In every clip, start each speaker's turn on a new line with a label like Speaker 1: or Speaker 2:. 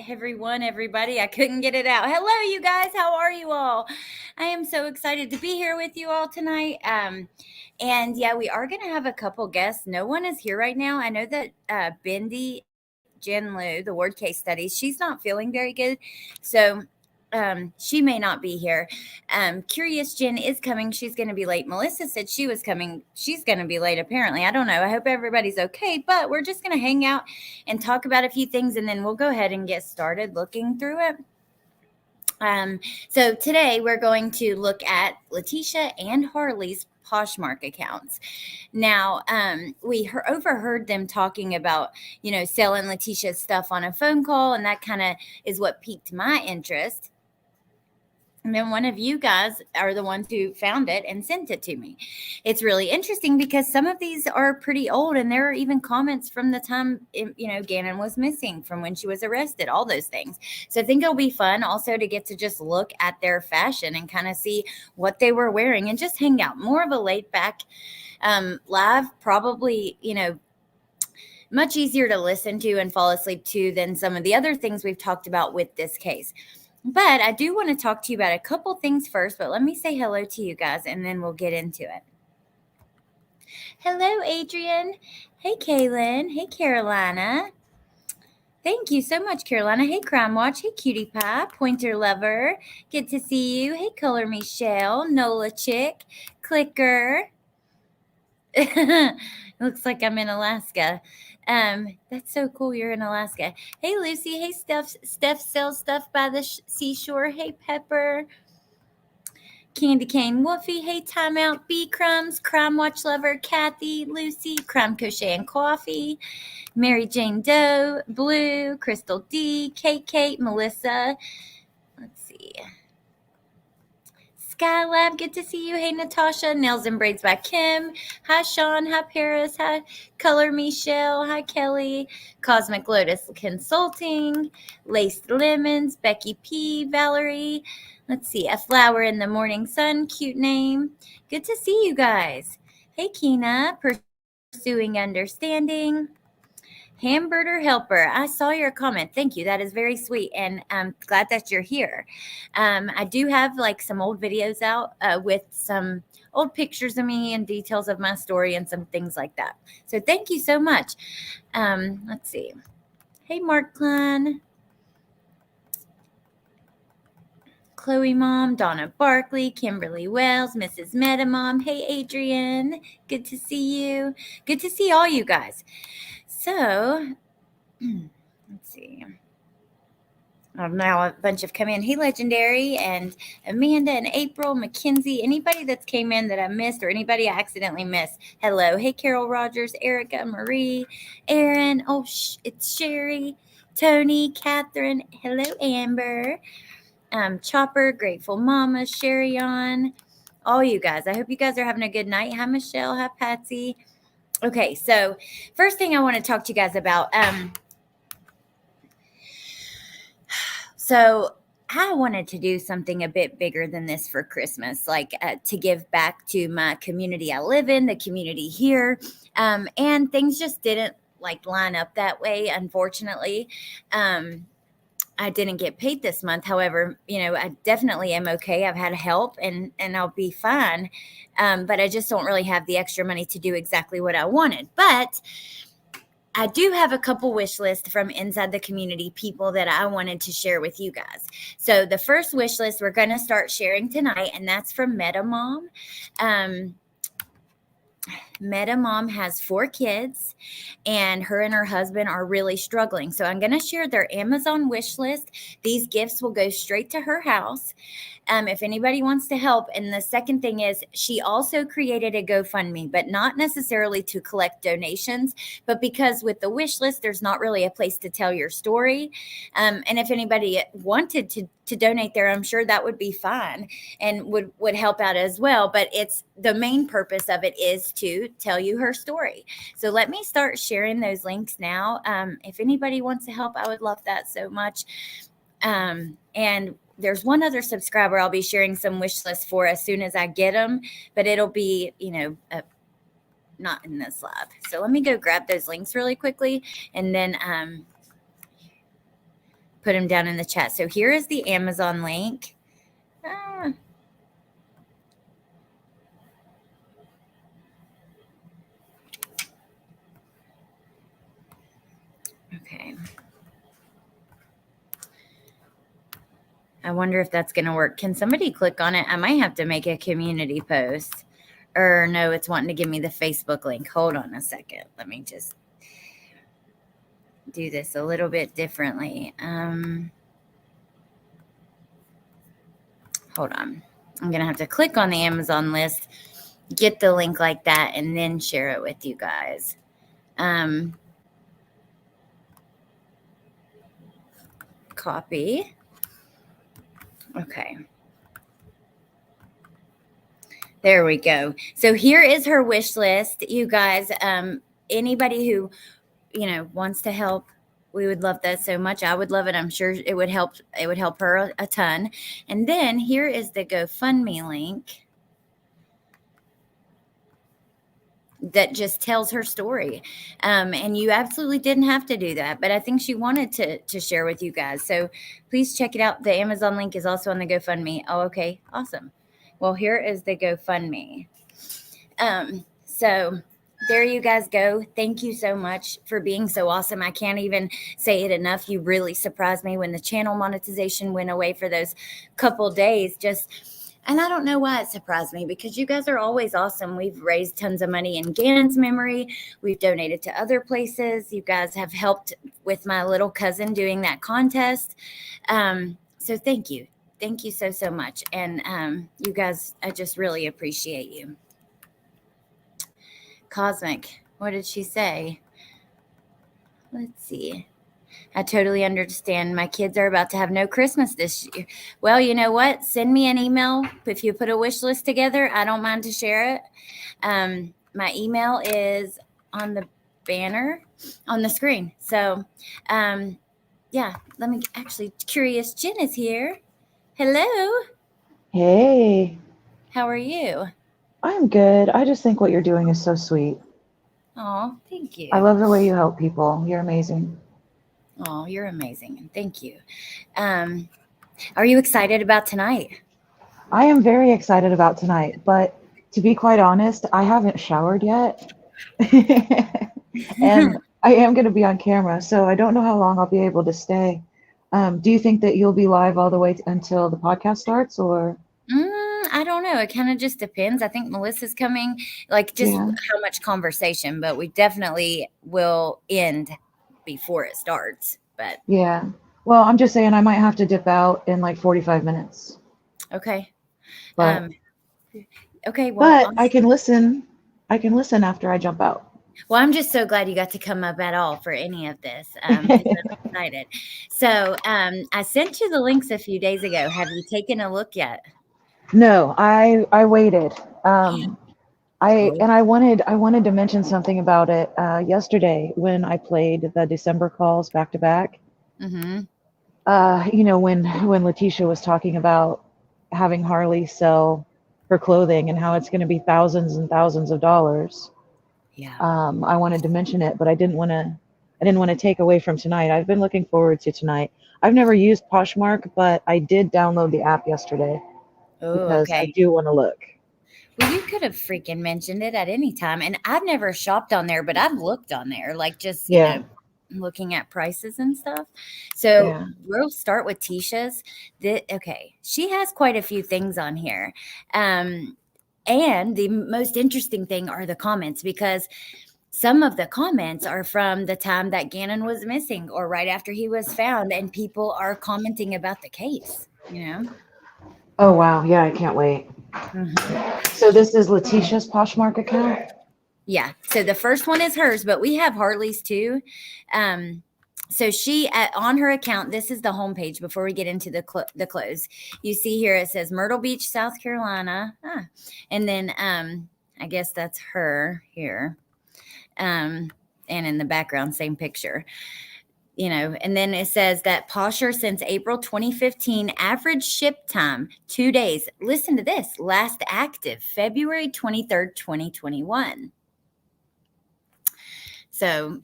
Speaker 1: everyone, everybody. I couldn't get it out. Hello, you guys. How are you all? I am so excited to be here with you all tonight. And yeah, we are going to have a couple guests. No one is here right now. I know that Bindi Jen Lu, the word case studies, she's not feeling very good. So she may not be here. Curious Jen is coming. She's going to be late. Melissa said she was coming. She's going to be late, apparently. I don't know. I hope everybody's okay. But we're just going to hang out and talk about a few things, and then we'll go ahead and get started looking through it. So today we're going to look at Letecia and Harley's Poshmark accounts. Now, we overheard them talking about, selling Leticia's stuff on a phone call, and that kind of is what piqued my interest. And then one of you guys are the ones who found it and sent it to me. It's really interesting because some of these are pretty old, and there are even comments from the time, Gannon was missing, from when she was arrested, all those things. So I think it'll be fun also to get to just look at their fashion and kind of see what they were wearing and just hang out. More of a laid back live, probably, much easier to listen to and fall asleep to than some of the other things we've talked about with this case. But I do want to talk to you about a couple things first, but let me say hello to you guys and then we'll get into it. Hello, Adrian. Hey, Kaylin. Hey, Carolina. Thank you so much, Carolina. Hey, Crime Watch. Hey, Cutie Pie. Pointer Lover. Good to see you. Hey, Color Michelle. Nola Chick. Clicker. Looks like I'm in Alaska. That's so cool. You're in Alaska. Hey, Lucy. Hey, Steph. Steph sells stuff by the seashore. Hey, Pepper. Candy Cane Woofy. Hey, Timeout. B Crumbs. Crime Watch Lover. Kathy. Lucy. Crime Crochet and Coffee. Mary Jane Doe. Blue. Crystal D. Kate. Melissa. Let's see. Skylab, good to see you. Hey, Natasha. Nails and Braids by Kim. Hi, Sean. Hi, Paris. Hi, Color Michelle. Hi, Kelly. Cosmic Lotus Consulting. Laced Lemons. Becky P. Valerie. Let's see. A Flower in the Morning Sun. Cute name. Good to see you guys. Hey, Keena. Pursuing Understanding. Hamburger Helper, I saw your comment. Thank you. That is very sweet, and I'm glad that you're here. I do have some old videos out with some old pictures of me and details of my story and some things like that. So thank you so much. Let's see. Hey, Mark Klein. Chloe Mom, Donna Barkley, Kimberly Wells, Mrs. Meta Mom. Hey, Adrian. Good to see you. Good to see all you guys. So, let's see. Now a bunch have come in. Hey, Legendary, and Amanda and April, Mackenzie, anybody that's came in that I missed or anybody I accidentally missed. Hello. Hey, Carol Rogers, Erica, Marie, Aaron. Oh, it's Sherry, Tony, Catherine. Hello, Amber. Chopper, Grateful Mama, Sherry on. All you guys. I hope you guys are having a good night. Hi, Michelle. Hi, Patsy. Okay, so first thing I want to talk to you guys about. So I wanted to do something a bit bigger than this for Christmas, to give back to my community I live in, the community here, and things just didn't line up that way, unfortunately. I didn't get paid this month. However, I definitely am okay. I've had help and I'll be fine. But I just don't really have the extra money to do exactly what I wanted. But I do have a couple wish lists from inside the community, people that I wanted to share with you guys. So the first wish list we're going to start sharing tonight, and that's from Meta Mom. Meta Mom has 4 kids, and her husband are really struggling. So I'm going to share their Amazon wish list. These gifts will go straight to her house if anybody wants to help. And the second thing is she also created a GoFundMe, but not necessarily to collect donations, but because with the wish list, there's not really a place to tell your story. And if anybody wanted to donate there, I'm sure that would be fine and would help out as well. But it's the main purpose of it is to tell you her story. So let me start sharing those links now. If anybody wants to help, I would love that so much. And there's one other subscriber I'll be sharing some wish lists for as soon as I get them, but it'll be, not in this live. So let me go grab those links really quickly and then put them down in the chat. So here is the Amazon link. Ah. Okay. I wonder if that's going to work. Can somebody click on it? I might have to make a community post. Or no, it's wanting to give me the Facebook link. Hold on a second. Let me just do this a little bit differently. Hold on. I'm going to have to click on the Amazon list, get the link like that, and then share it with you guys. Copy. Okay. There we go. So here is her wish list, you guys. Anybody who, wants to help, we would love that so much. I would love it. I'm sure it would help. It would help her a ton. And then here is the GoFundMe link that just tells her story. And you absolutely didn't have to do that, but I think she wanted to share with you guys. So please check it out. The Amazon link is also on the GoFundMe. Oh, okay. Awesome. Well, here is the GoFundMe. So there you guys go. Thank you so much for being so awesome. I can't even say it enough. You really surprised me when the channel monetization went away for those couple days. And I don't know why it surprised me, because you guys are always awesome. We've raised tons of money in Gannon's memory. We've donated to other places. You guys have helped with my little cousin doing that contest. So thank you. Thank you so, so much. And you guys, I just really appreciate you. Cosmic, what did she say? Let's see. I totally understand. My kids are about to have no Christmas this year. Well, you know what? Send me an email. If you put a wish list together, I don't mind to share it. My email is on the banner on the screen. So, yeah, let me actually, Curious Jen is here. Hello.
Speaker 2: Hey.
Speaker 1: How are you?
Speaker 2: I'm good. I just think what you're doing is so sweet.
Speaker 1: Oh, thank you.
Speaker 2: I love the way you help people. You're amazing.
Speaker 1: Oh, you're amazing. Thank you. Are you excited about tonight?
Speaker 2: I am very excited about tonight, but to be quite honest, I haven't showered yet. And I am going to be on camera, so I don't know how long I'll be able to stay. Do you think that you'll be live all the way until the podcast starts, or?
Speaker 1: I don't know. It kind of just depends. I think Melissa's coming, just how much conversation, but we definitely will end before it starts. But
Speaker 2: yeah. Well, I'm just saying I might have to dip out in like 45 minutes.
Speaker 1: Okay.
Speaker 2: But
Speaker 1: okay. Well,
Speaker 2: I can listen. I can listen after I jump out.
Speaker 1: Well, I'm just so glad you got to come up at all for any of this. I'm excited. So I sent you the links a few days ago. Have you taken a look yet?
Speaker 2: No, I waited. I wanted to mention something about it yesterday when I played the December calls back to back.
Speaker 1: Mm-hmm.
Speaker 2: When Leticia was talking about having Harley sell her clothing and how it's going to be thousands and thousands of dollars.
Speaker 1: Yeah.
Speaker 2: I wanted to mention it, but I didn't want to take away from tonight. I've been looking forward to tonight. I've never used Poshmark, but I did download the app yesterday because I do want to look.
Speaker 1: Well, you could have freaking mentioned it at any time. And I've never shopped on there, but I've looked on there, looking at prices and stuff. So we'll start with Tisha's. She has quite a few things on here. And the most interesting thing are the comments, because some of the comments are from the time that Gannon was missing or right after he was found, and people are commenting about the case,
Speaker 2: Oh, wow. Yeah, I can't wait. Mm-hmm. So this is Leticia's Poshmark account?
Speaker 1: Yeah. So the first one is hers, but we have Harley's too. So she, on her account, this is the homepage before we get into the clothes. You see here, it says Myrtle Beach, South Carolina. And then I guess that's her here. And in the background, same picture. And then it says that Posher since April 2015, average ship time, 2 days. Listen to this, last active, February 23rd, 2021. So,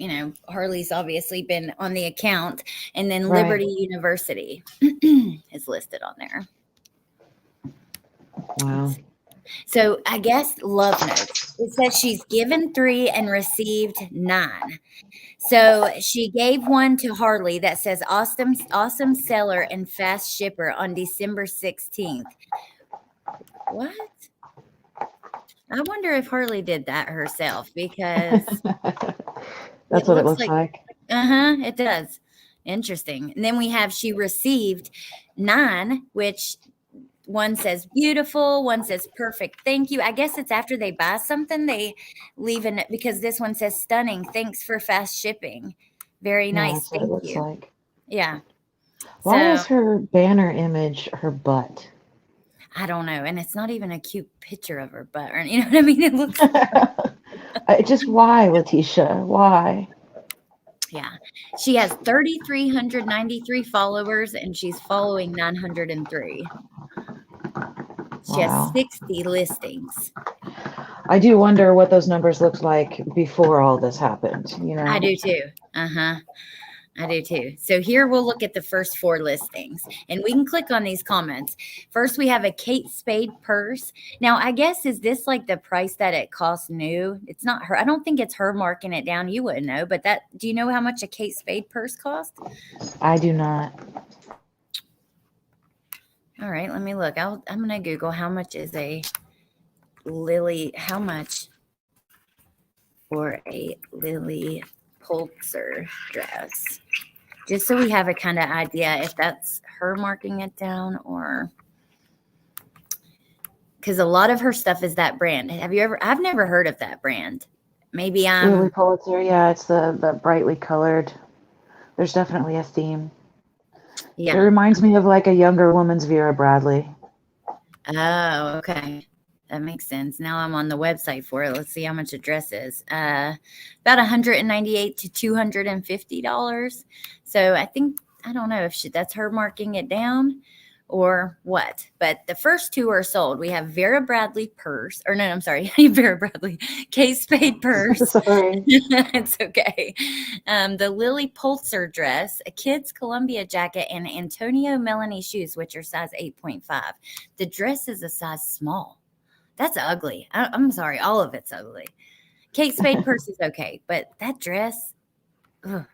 Speaker 1: Harley's obviously been on the account. And then
Speaker 2: Right.
Speaker 1: Liberty University is listed on there.
Speaker 2: Wow.
Speaker 1: So I guess love notes. It says she's given 3 and received 9. So she gave one to Harley that says awesome seller and fast shipper on December 16th. What? I wonder if Harley did that herself because
Speaker 2: That's what it looks like.
Speaker 1: It does. Interesting. And then we have she received 9, which one says beautiful, one says perfect. Thank you. I guess it's after they buy something, they leave in it because this one says stunning. Thanks for fast shipping. Very
Speaker 2: Yeah,
Speaker 1: nice.
Speaker 2: that's what it
Speaker 1: Thank
Speaker 2: looks
Speaker 1: you.
Speaker 2: like.
Speaker 1: Yeah.
Speaker 2: Why
Speaker 1: So
Speaker 2: is her banner image her butt?
Speaker 1: I don't know. And it's not even a cute picture of her butt. Or, you know what I mean? It looks
Speaker 2: Just why, Leticia? Why?
Speaker 1: yeah. She has 3,393 followers and she's following 903. She has
Speaker 2: Wow.
Speaker 1: 60 listings.
Speaker 2: I do wonder what those numbers looked like before all this happened, you know?
Speaker 1: I do too. I do too. So here we'll look at the first 4 listings and we can click on these comments. First, we have a Kate Spade purse. Now, I guess, is this like the price that it costs new? It's not her. I don't think it's her marking it down. You wouldn't know, but do you know how much a Kate Spade purse costs?
Speaker 2: I do not.
Speaker 1: All right, let me look. I'm going to Google how much is a Lily, how much for a Lily Pulitzer dress? Just so we have a kind of idea if that's her marking it down or because a lot of her stuff is that brand. I've never heard of that brand. Maybe
Speaker 2: Lily Pulitzer, yeah, it's the brightly colored. There's definitely a theme.
Speaker 1: Yeah.
Speaker 2: It reminds me of like a younger woman's Vera Bradley.
Speaker 1: Oh, okay. That makes sense. Now I'm on the website for it. Let's see how much a dress is. About $198 to $250. So I think, I don't know if that's her marking it down or what. But the first 2 are sold. We have Vera Bradley purse. Or no, I'm sorry. Vera Bradley. Kate Spade purse.
Speaker 2: Sorry.
Speaker 1: It's okay. The Lily Pulitzer dress, a kid's Columbia jacket, and Antonio Melanie shoes, which are size 8.5. The dress is a size small. That's ugly. I'm sorry. All of it's ugly. Kate Spade purse is okay, but that dress. Ugh.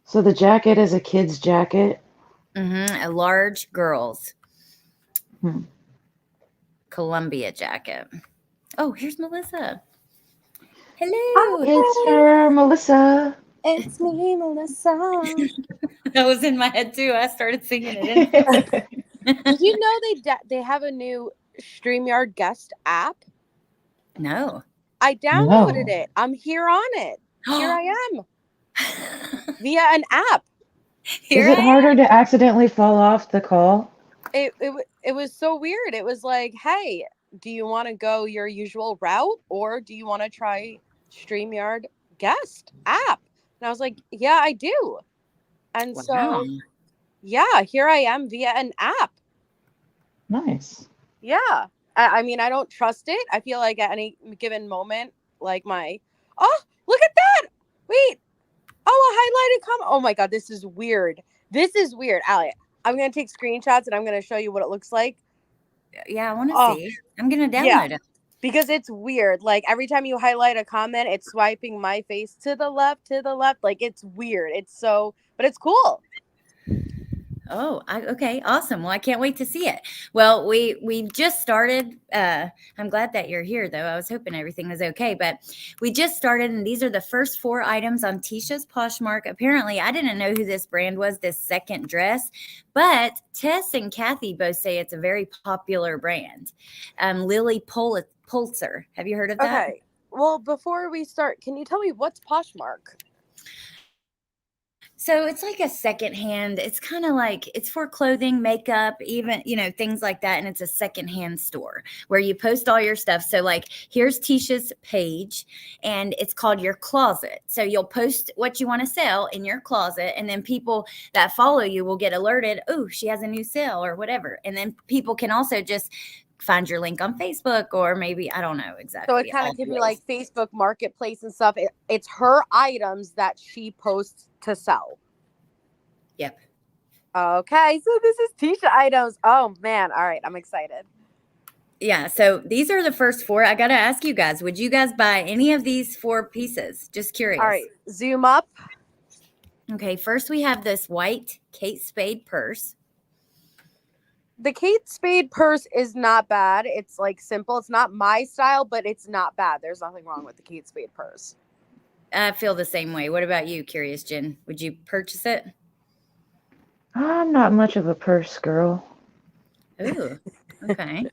Speaker 2: So the jacket is a kid's jacket?
Speaker 1: A large girl's
Speaker 2: Hmm.
Speaker 1: Columbia jacket. Oh, here's Melissa. Hello.
Speaker 2: It's her, Melissa.
Speaker 3: It's me, Melissa.
Speaker 1: That was in my head too. I started singing it.
Speaker 3: Did you know they have a new StreamYard guest app?
Speaker 1: No.
Speaker 3: I downloaded it. I'm here on it. Here I am. Via an app.
Speaker 2: Is it harder to accidentally fall off the call?
Speaker 3: It was so weird. It was like, hey, do you want to go your usual route or do you want to try StreamYard guest app? And I was like, yeah, I do. And so, yeah, here I am via an app.
Speaker 2: Nice.
Speaker 3: Yeah. I mean, I don't trust it. I feel like at any given moment, like oh, look at that. Wait. Oh, a highlighted comment. Oh my God, this is weird. This is weird. Allie, I'm going to take screenshots and I'm going to show you what it looks like.
Speaker 1: Yeah, I want to see. I'm going to download it.
Speaker 3: Because it's weird. Like every time you highlight a comment, it's swiping my face to the left. Like it's weird. But it's cool.
Speaker 1: Oh, okay. Awesome. Well, I can't wait to see it. Well, we just started. I'm glad that you're here, though. I was hoping everything was okay, but we just started, and these are the first 4 items on Tisha's Poshmark. Apparently, I didn't know who this brand was, this second dress, but Tess and Kathy both say it's a very popular brand. Lily Pulitzer. Have you heard of that?
Speaker 3: Okay. Well, before we start, can you tell me what's Poshmark?
Speaker 1: So it's like a secondhand. It's kind of like it's for clothing, makeup, even, things like that. And it's a secondhand store where you post all your stuff. So like here's Tisha's page and it's called your closet. So you'll post what you want to sell in your closet. And then people that follow you will get alerted. Oh, she has a new sale or whatever. And then people can also just find your link on Facebook, or maybe, I don't know exactly.
Speaker 3: So it kind
Speaker 1: all
Speaker 3: of
Speaker 1: the
Speaker 3: could be
Speaker 1: ways.
Speaker 3: like Facebook Marketplace and stuff. It's her items that she posts to sell.
Speaker 1: Yep.
Speaker 3: Okay, so this is Tisha items. Oh man, all right, I'm excited.
Speaker 1: Yeah, so these are the first 4. I got to ask you guys, would you guys buy any of these 4 pieces? Just curious.
Speaker 3: All right, zoom up.
Speaker 1: Okay, first we have this white Kate Spade purse.
Speaker 3: The Kate Spade purse is not bad. It's like simple. It's not my style, but it's not bad. There's nothing wrong with the Kate Spade purse.
Speaker 1: I feel the same way. What about you, Curious Jen? Would you purchase it?
Speaker 2: I'm not much of a purse girl.
Speaker 1: Ooh, okay.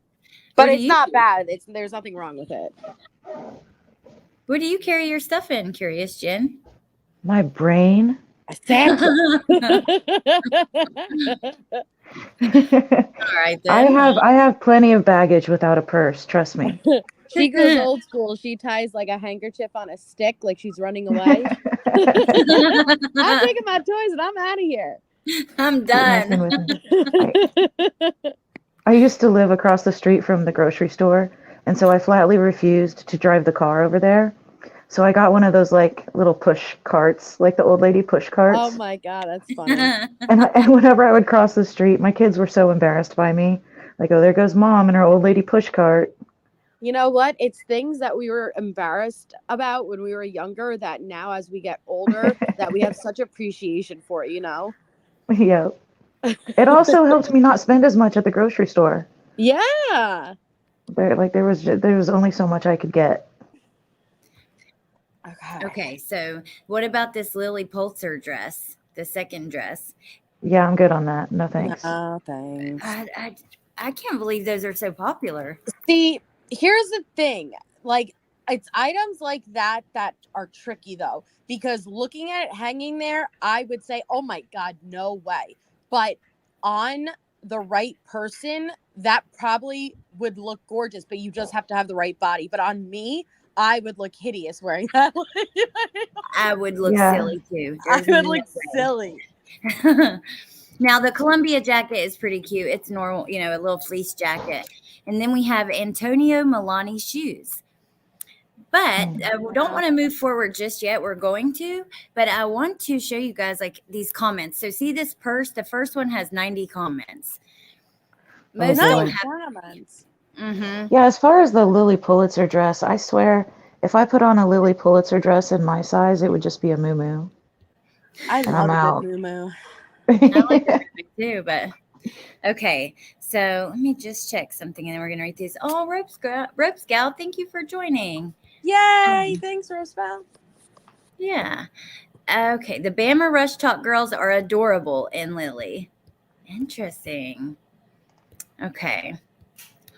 Speaker 3: But it's not bad. There's nothing wrong with it.
Speaker 1: Where do you carry your stuff in, Curious Jen?
Speaker 2: My brain.
Speaker 3: A satchel.
Speaker 1: All right, then.
Speaker 2: I have plenty of baggage without a purse. Trust me.
Speaker 3: She goes old school. She ties like a handkerchief on a stick, like she's running away. I'm taking my toys and I'm out of here.
Speaker 1: I'm
Speaker 2: Messing
Speaker 1: done.
Speaker 2: with me. I used to live across the street from the grocery store, and so I flatly refused to drive the car over there. So I got one of those like little push carts, like the old lady push carts.
Speaker 3: Oh my God, that's funny.
Speaker 2: And whenever I would cross the street, my kids were so embarrassed by me. Like, oh, there goes mom and her old lady push cart.
Speaker 3: You know what? It's things that we were embarrassed about when we were younger that now as we get older, that we have such appreciation for, you know?
Speaker 2: Yeah. It also helped me not spend as much at the grocery store.
Speaker 3: Yeah.
Speaker 2: There was only so much I could get.
Speaker 1: Okay, so what about this Lily Pulitzer dress, the second dress?
Speaker 2: Yeah, I'm good on that. No thanks.
Speaker 3: No thanks.
Speaker 1: I can't believe those are so popular.
Speaker 3: See, here's the thing. Like, it's items like that that are tricky, though, because looking at it hanging there, I would say, oh my God, no way. But on the right person, that probably would look gorgeous, but you just have to have the right body. But on me, I would look hideous wearing that.
Speaker 1: I would look silly too.
Speaker 3: I would look silly.
Speaker 1: Now the Columbia jacket is pretty cute. It's normal, you know, a little fleece jacket. And then we have Antonio Milani shoes. But we don't want to move forward just yet. We're going to, but I want to show you guys like these comments. So see this purse? The first one has 90 comments. Most of them have
Speaker 3: comments.
Speaker 1: Mm-hmm.
Speaker 2: Yeah, as far as the Lily Pulitzer dress, I swear, if I put on a Lily Pulitzer dress in my size, it would just be a muumuu.
Speaker 3: I love a good muumuu.
Speaker 1: I like that too, but okay. So let me just check something, and then we're gonna read these. Oh, Rope Scout, thank you for joining.
Speaker 3: Yay! Thanks, Roosevelt.
Speaker 1: Yeah. Okay. The Bama Rush Talk girls are adorable in Lily. Interesting. Okay.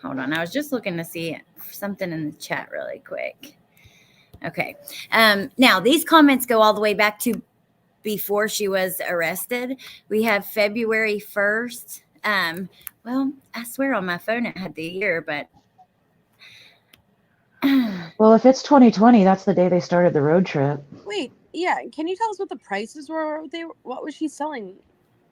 Speaker 1: Hold on. I was just looking to see something in the chat really quick. Okay. Now, these comments go all the way back to before she was arrested. We have February 1st. Well, I swear on my phone it had the year, but.
Speaker 2: Well, if it's 2020, that's the day they started the road trip.
Speaker 3: Wait, yeah. Can you tell us what the prices were? What was she selling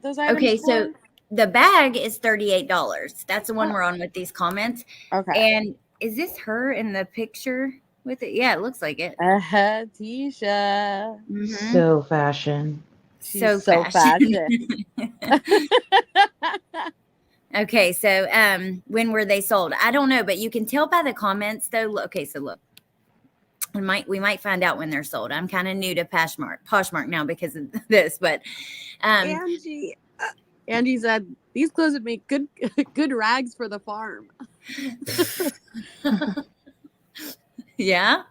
Speaker 3: those items
Speaker 1: Okay,
Speaker 3: for?
Speaker 1: so the bag is $38. That's the one we're on with these comments.
Speaker 3: Okay.
Speaker 1: And is this her in the picture with it? Yeah, it looks like it.
Speaker 3: Tisha.
Speaker 2: Mm-hmm. So fashion.
Speaker 1: She's so fashion. Okay, so when were they sold? I don't know, but you can tell by the comments though. Okay, so look. We might find out when they're sold. I'm kind of new to Poshmark now because of this, but
Speaker 3: Angie said these clothes would make good rags for the farm.
Speaker 1: Yeah.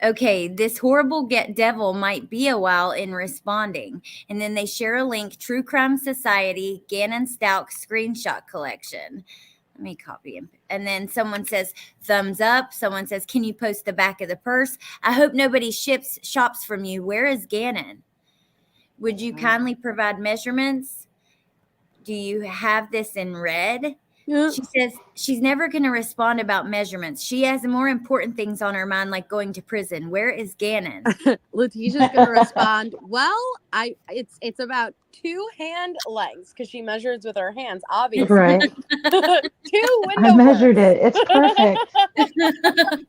Speaker 1: Okay, this horrible devil might be a while in responding. And then they share a link, True Crime Society, Gannon Stauch screenshot collection. Let me copy him. And then someone says, thumbs up. Someone says, can you post the back of the purse? I hope nobody shops from you. Where is Gannon? Would you kindly provide measurements? Do you have this in red? She says she's never going to respond about measurements. She has more important things on her mind, like going to prison. Where is Gannon?
Speaker 3: Leticia's gonna respond, well, it's about 2 hand lengths because she measures with her hands, obviously.
Speaker 2: Right.
Speaker 3: 2 window
Speaker 2: I measured
Speaker 3: works.
Speaker 2: it. It's perfect.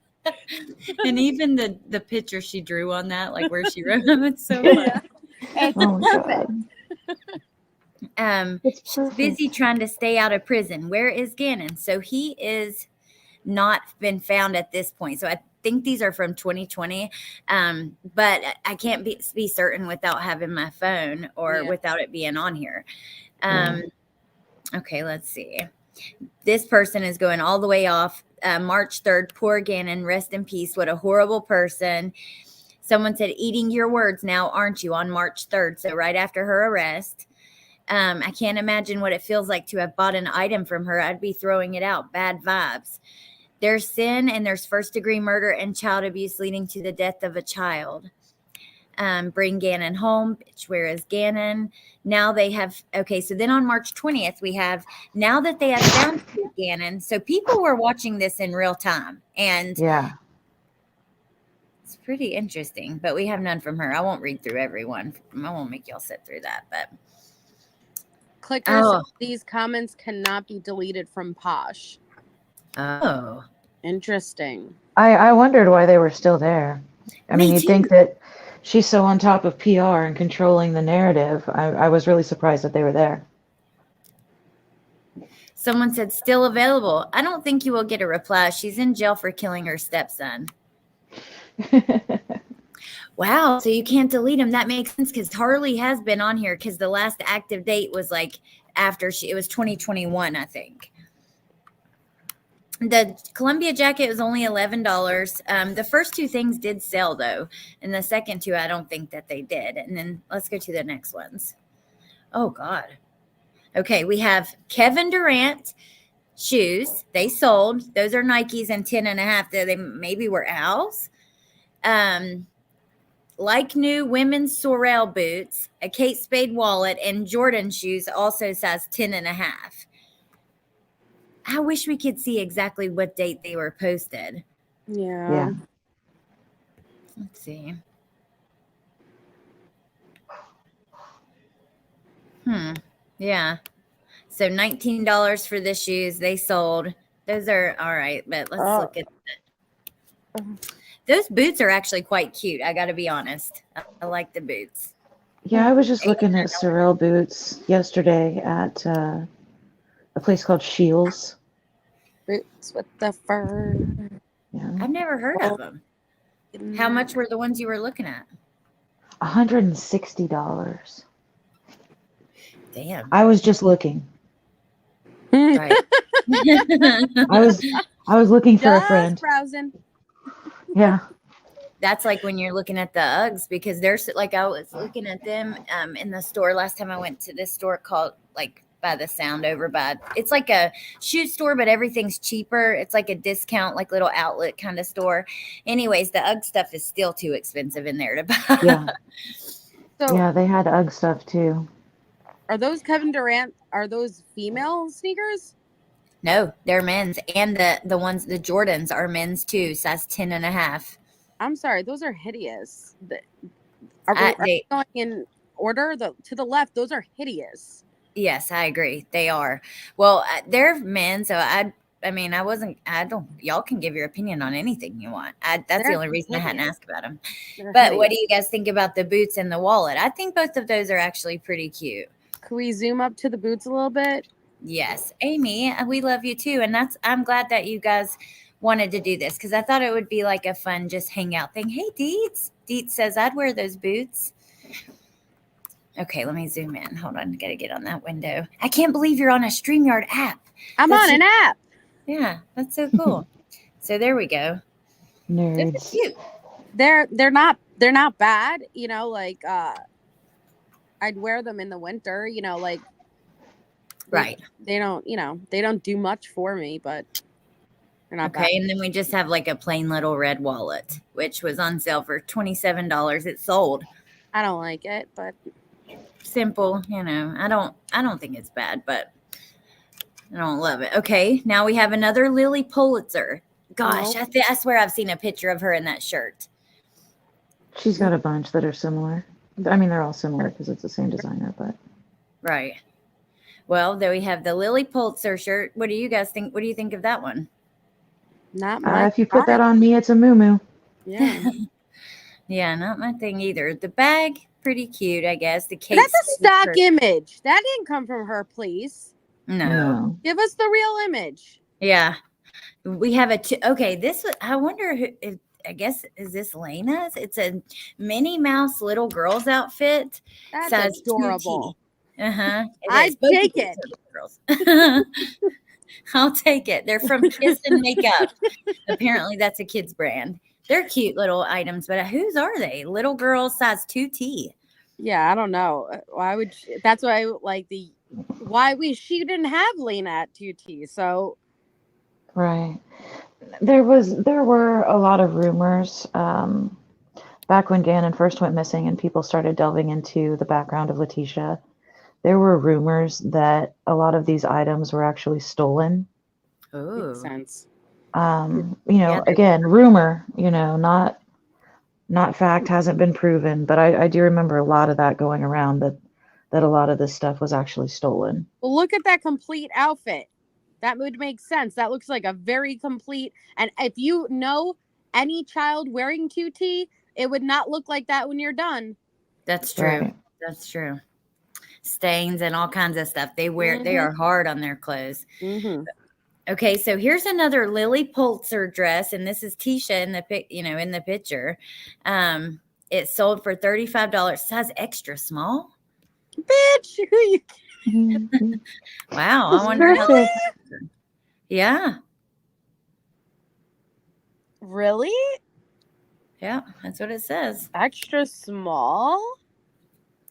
Speaker 1: And even the picture she drew on that, like where she wrote them, it's so funny.
Speaker 3: Yeah. It's
Speaker 2: Oh my
Speaker 3: perfect.
Speaker 2: God.
Speaker 1: She's
Speaker 2: perfect.
Speaker 1: busy trying to stay out of prison. Where is Gannon? So he is not been found at this point. So I think these are from 2020, but I can't be certain without having my phone or without it being on here. Okay, let's see. This person is going all the way off. March 3rd, poor Gannon, rest in peace. What a horrible person. Someone said, eating your words now, aren't you, on March 3rd? So right after her arrest. I can't imagine what it feels like to have bought an item from her. I'd be throwing it out. Bad vibes. There's sin and there's first-degree murder and child abuse leading to the death of a child. Bring Gannon home. Bitch, where is Gannon? Now they have, okay, so then on March 20th, we have, now that they have found Gannon, so people were watching this in real time. And
Speaker 2: yeah,
Speaker 1: it's pretty interesting, but we have none from her. I won't read through everyone. I won't make y'all sit through that, but.
Speaker 3: Clickers, these comments cannot be deleted from Posh.
Speaker 1: Oh.
Speaker 3: Interesting.
Speaker 2: I wondered why they were still there. I mean, you'd
Speaker 1: too.
Speaker 2: think that she's so on top of PR and controlling the narrative. I was really surprised that they were there.
Speaker 1: Someone said, still available. I don't think you will get a reply. She's in jail for killing her stepson. Wow. So you can't delete him. That makes sense because Harley has been on here because the last active date was like after it was 2021, I think. The Columbia jacket was only $11. The first 2 things did sell though. And the second 2, I don't think that they did. And then let's go to the next ones. Oh God. Okay. We have Kevin Durant shoes. They sold. Those are Nikes and 10.5. They maybe were Al's. Like new women's Sorel boots, a Kate Spade wallet, and Jordan shoes, also size 10.5. I wish we could see exactly what date they were posted.
Speaker 3: Yeah.
Speaker 1: Let's see. Yeah. So $19 for the shoes. They sold. Those are all right, but let's look at it. Those boots are actually quite cute. I got to be honest. I like the boots.
Speaker 2: Yeah, I was just looking at Sorel boots yesterday at a place called Shields.
Speaker 3: Boots with the fur.
Speaker 2: Yeah.
Speaker 1: I've never heard of them. How much were the ones you were looking at?
Speaker 2: $160.
Speaker 1: Damn.
Speaker 2: I was just looking.
Speaker 1: Right.
Speaker 2: I was looking for a friend.
Speaker 3: Browsing.
Speaker 2: Yeah.
Speaker 1: That's like when you're looking at the Uggs because there's like I was looking at them in the store last time I went to this store called like by the sound over by it's like a shoe store, but everything's cheaper. It's like a discount, like little outlet kind of store. Anyways, the Ugg stuff is still too expensive in there to buy.
Speaker 2: Yeah.
Speaker 3: So
Speaker 2: Yeah, they had Ugg stuff too.
Speaker 3: are those Kevin Durant? Are those female sneakers?
Speaker 1: No, they're men's, and the ones the Jordans are men's too, size 10.5.
Speaker 3: I'm sorry, those are hideous. Are they going in order? To the left, those are hideous.
Speaker 1: Yes, I agree. They are. Well, they're men, so y'all can give your opinion on anything you want. That's the only reason I hadn't asked about them. But what do you guys think about the boots and the wallet? I think both of those are actually pretty cute.
Speaker 3: Can we zoom up to the boots a little bit?
Speaker 1: Yes. Amy, we love you too. And I'm glad that you guys wanted to do this because I thought it would be like a fun just hangout thing. Hey, Deets. Deets says, I'd wear those boots. Okay, let me zoom in. Hold on. Got to get on that window. I can't believe you're on a StreamYard app.
Speaker 3: I'm on an app.
Speaker 1: Yeah, that's so cool. So there we go.
Speaker 2: Nerds.
Speaker 1: Those are cute.
Speaker 3: They're not bad. You know, like I'd wear them in the winter. You know, like
Speaker 1: right.
Speaker 3: They don't do much for me, but they're not bad.
Speaker 1: And then we just have like a plain little red wallet, which was on sale for $27. It sold.
Speaker 3: I don't like it, but
Speaker 1: simple, I don't think it's bad, but I don't love it. Okay, now we have another Lily Pulitzer. Gosh,
Speaker 3: Nope.
Speaker 1: I swear I've seen a picture of her in that shirt.
Speaker 2: She's got a bunch that are similar. I mean, they're all similar because it's the same designer, but.
Speaker 1: Right. Well, there we have the Lily Pulitzer shirt. What do you guys think? What do you think of that one?
Speaker 3: Not my
Speaker 2: If you put that
Speaker 3: style.
Speaker 2: on me, it's a moo.
Speaker 3: Yeah.
Speaker 1: Yeah, not my thing either. The bag, pretty cute, I guess. The
Speaker 3: But that's
Speaker 1: Kate
Speaker 3: a stock image. That didn't come from her, please.
Speaker 1: No.
Speaker 3: Give us the real image.
Speaker 1: Yeah. We have okay, this was, I wonder if, I guess, is this Lena's? It's a Minnie Mouse little girl's outfit.
Speaker 3: That's
Speaker 1: Size
Speaker 3: adorable.
Speaker 1: 2T. Uh-huh.
Speaker 3: I'd take it.
Speaker 1: Girls. I'll take it. They're from Kiss and Makeup. Apparently that's a kid's brand. They're cute little items, but whose are they? Little girls, size 2T.
Speaker 3: Yeah, I don't know. Why would that's why I like she didn't have Lena at 2T, so
Speaker 2: Right. There were a lot of rumors back when Gannon first went missing and people started delving into the background of Leticia. There were rumors that a lot of these items were actually stolen.
Speaker 1: Oh,
Speaker 3: makes sense.
Speaker 2: Again, rumor, not fact, hasn't been proven, but I do remember a lot of that going around that a lot of this stuff was actually stolen.
Speaker 3: Well, look at that complete outfit. That would make sense. That looks like a very complete, and if you know any child wearing 2T, it would not look like that when you're done.
Speaker 1: That's true.
Speaker 2: Right.
Speaker 1: That's true. Stains and all kinds of stuff. They are hard on their clothes.
Speaker 3: Mm-hmm.
Speaker 1: Okay, so here's another Lily Pulitzer dress, and this is Tisha in the picture. It sold for $35, size extra small.
Speaker 3: Bitch,
Speaker 1: wow, I wonder how. Yeah.
Speaker 3: Really?
Speaker 1: Yeah, that's what it says.
Speaker 3: Extra small?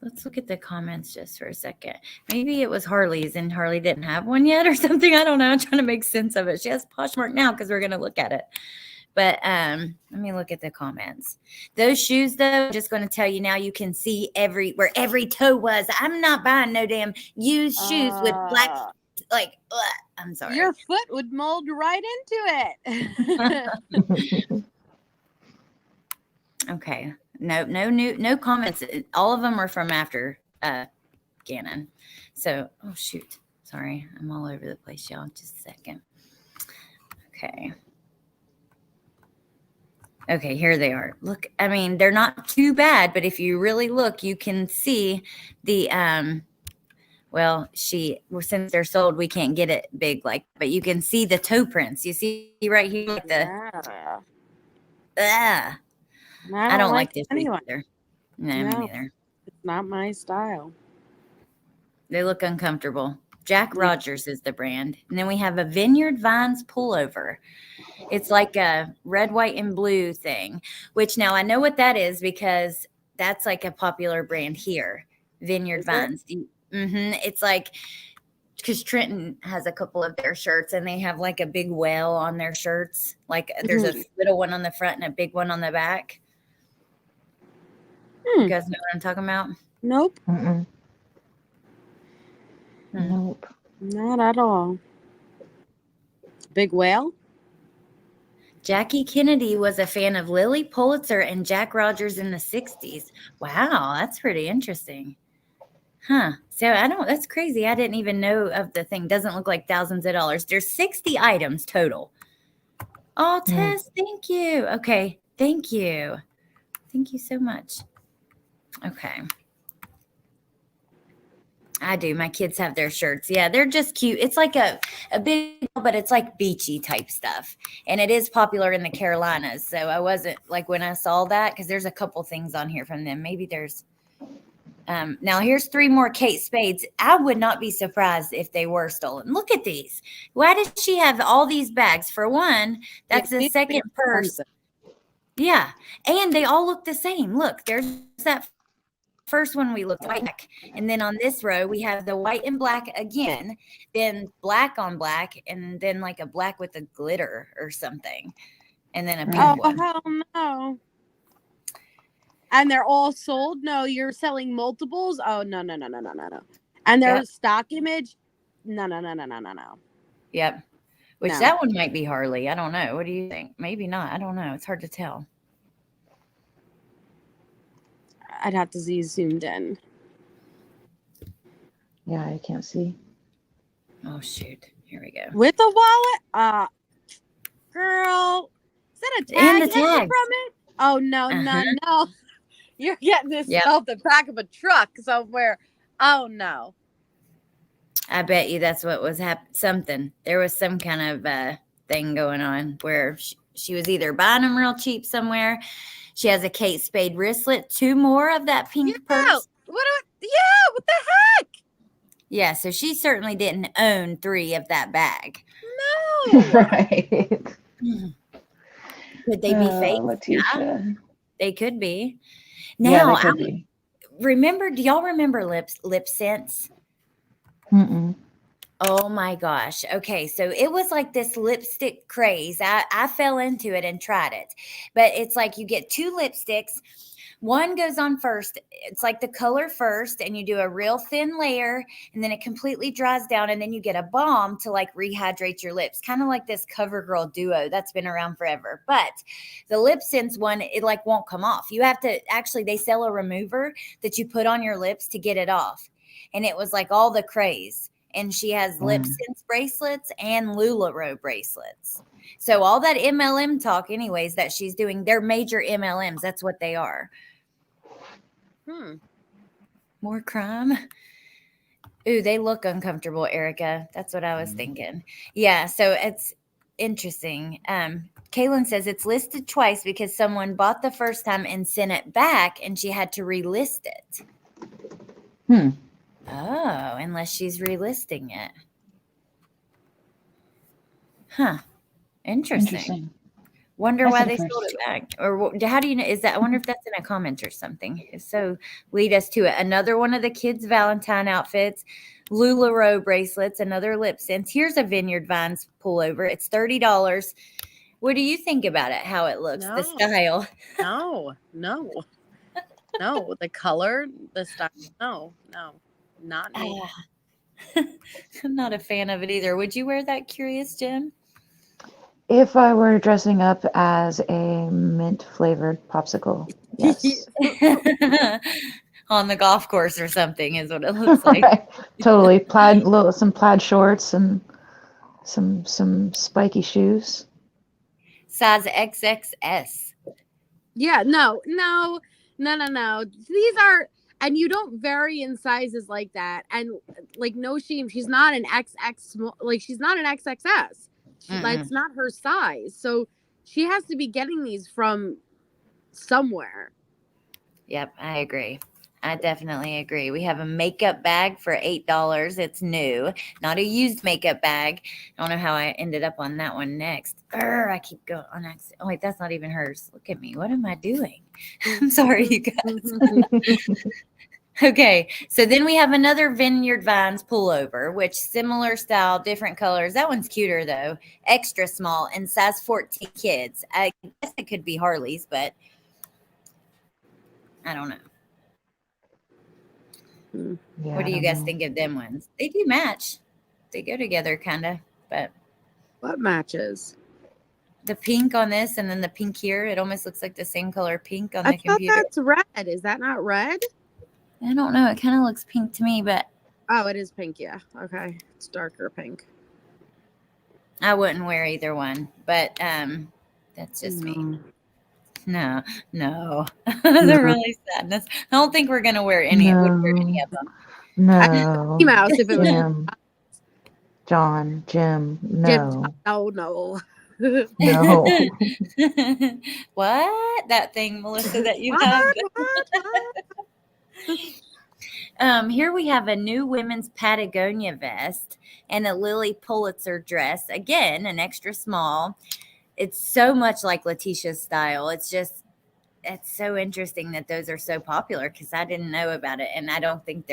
Speaker 1: Let's look at the comments just for a second. Maybe it was Harley's and Harley didn't have one yet or something. I don't know. I'm trying to make sense of it. She has Poshmark now because we're going to look at it. But let me look at the comments. Those shoes, though, I'm just going to tell you now, you can see where every toe was. I'm not buying no damn used shoes with black, I'm sorry.
Speaker 3: Your foot would mold right into it.
Speaker 1: Okay. No comments. All of them are from after Gannon. So, oh shoot. Sorry. I'm all over the place, y'all. Just a second. Okay, here they are. Look, I mean, they're not too bad, but if you really look, you can see the since they're sold, we can't get it big but you can see the toe prints. You see right here I don't like this either. No, me neither.
Speaker 3: It's not my style.
Speaker 1: They look uncomfortable. Jack Rogers is the brand. And then we have a Vineyard Vines pullover. It's like a red, white, and blue thing, which now I know what that is because that's like a popular brand here, Vineyard Vines. It's like, because Trenton has a couple of their shirts and they have like a big whale on their shirts. Like there's a little one on the front and a big one on the back. You guys know what I'm talking about?
Speaker 3: Nope.
Speaker 2: Nope.
Speaker 3: Not at all. Big whale?
Speaker 1: Jackie Kennedy was a fan of Lily Pulitzer and Jack Rogers in the 60s. Wow, that's pretty interesting. Huh. So that's crazy. I didn't even know of the thing. Doesn't look like thousands of dollars. There's 60 items total. Oh, Tess, thank you. Okay. Thank you. Thank you so much. Okay. I do. My kids have their shirts. Yeah, they're just cute. It's like a big, but it's like beachy type stuff. And it is popular in the Carolinas. So I wasn't when I saw that, because there's a couple things on here from them. Maybe there's, now here's 3 more Kate Spades. I would not be surprised if they were stolen. Look at these. Why does she have all these bags? For one, that's the second purse. Yeah. And they all look the same. Look, there's that first one we looked like, and then on this row we have the white and black again, then black on black, and then like a black with a glitter or something, and then a pink one.
Speaker 3: Oh, hell no. And they're all sold? No, you're selling multiples? Oh, no. And their stock image, No.
Speaker 1: Yep. Which
Speaker 3: No.
Speaker 1: that one might be Harley. I don't know. What do you think? Maybe not. I don't know. It's hard to tell.
Speaker 3: I'd have to see zoomed in.
Speaker 2: Yeah, I can't see.
Speaker 1: Oh shoot. Here we go.
Speaker 3: With the wallet? Girl. Is that a tag
Speaker 1: And the
Speaker 3: hanging
Speaker 1: tags.
Speaker 3: from it? Oh, no. You're getting this off the back of a truck somewhere. Oh, no.
Speaker 1: I bet you that's what was something. There was some kind of thing going on where she was either buying them real cheap somewhere. She has a Kate Spade wristlet, 2 more of that pink purse.
Speaker 3: What the heck?
Speaker 1: Yeah, so she certainly didn't own 3 of that bag.
Speaker 3: No.
Speaker 2: Right.
Speaker 1: Could they be fake?
Speaker 2: Leticia.
Speaker 1: Yeah, they could be.
Speaker 2: Yeah,
Speaker 1: Now,
Speaker 2: they could be.
Speaker 1: do y'all remember lip scents?
Speaker 2: Mm-mm.
Speaker 1: Oh my gosh. Okay. So it was like this lipstick craze. I fell into it and tried it. But it's like you get 2 lipsticks. One goes on first. It's like the color first, and you do a real thin layer, and then it completely dries down, and then you get a balm to like rehydrate your lips. Kind of like this CoverGirl duo that's been around forever. But the Lip Sense one, it like won't come off. You have to actually, they sell a remover that you put on your lips to get it off. And it was like all the craze. And she has Lip Sense bracelets and LuLaRoe bracelets. So all that MLM talk anyways that she's doing, they're major MLMs. That's what they are. More crime. Ooh, they look uncomfortable, Erica. That's what I was thinking. Yeah, so it's interesting. Kaylin says it's listed twice because someone bought the first time and sent it back, and she had to relist it. Oh, unless she's relisting it. Huh. Interesting. Wonder why they sold it back. Or how do you know? I wonder if that's in a comment or something. If so, lead us to it. Another one of the kids' Valentine outfits, LuLaRoe bracelets, another Lip Sense. Here's a Vineyard Vines pullover. It's $30. What do you think about it? How it looks, the style?
Speaker 3: No. The color, the style. No, not me.
Speaker 1: I'm not a fan of it either. Would you wear that, Curious Jim?
Speaker 2: If I were dressing up as a mint flavored popsicle, yes.
Speaker 1: On the golf course or something is what it looks like.
Speaker 2: Right. Totally. Some plaid shorts and some spiky shoes.
Speaker 1: Size XXS.
Speaker 3: Yeah, no. These are, and you don't vary in sizes like that. And like, no shame, she's not an XX small, like she's not an XXS. That's not her size. So she has to be getting these from somewhere.
Speaker 1: Yep, I agree. I definitely agree. We have a makeup bag for $8. It's new, not a used makeup bag. I don't know how I ended up on that one next. I keep going on accident. Oh, wait, that's not even hers. Look at me. What am I doing? I'm sorry, you guys. Okay, so then we have another Vineyard Vines pullover, which similar style, different colors. That one's cuter though, extra small and size 14 kids. I guess it could be Harley's, but I don't know. Yeah, what do you guys think of them ones? They do match. They go together kind of, but.
Speaker 3: What matches?
Speaker 1: The pink on this and then the pink here. It almost looks like the same color pink on the computer.
Speaker 3: I thought that's red. Is that not red?
Speaker 1: I don't know. It kind of looks pink to me, but.
Speaker 3: Oh, it is pink. Yeah. Okay. It's darker pink.
Speaker 1: I wouldn't wear either one, but that's just me. No. They're really sadness. I don't think we're going to wear any of them.
Speaker 2: No.
Speaker 3: Mouse if it
Speaker 2: Jim. John, Jim, no.
Speaker 3: Jim, oh, no.
Speaker 2: No.
Speaker 1: What? That thing, Melissa, that you have? Here we have a new women's Patagonia vest and a Lily Pulitzer dress. Again, an extra small. It's so much like Leticia's style. It's so interesting that those are so popular because I didn't know about it. And I don't think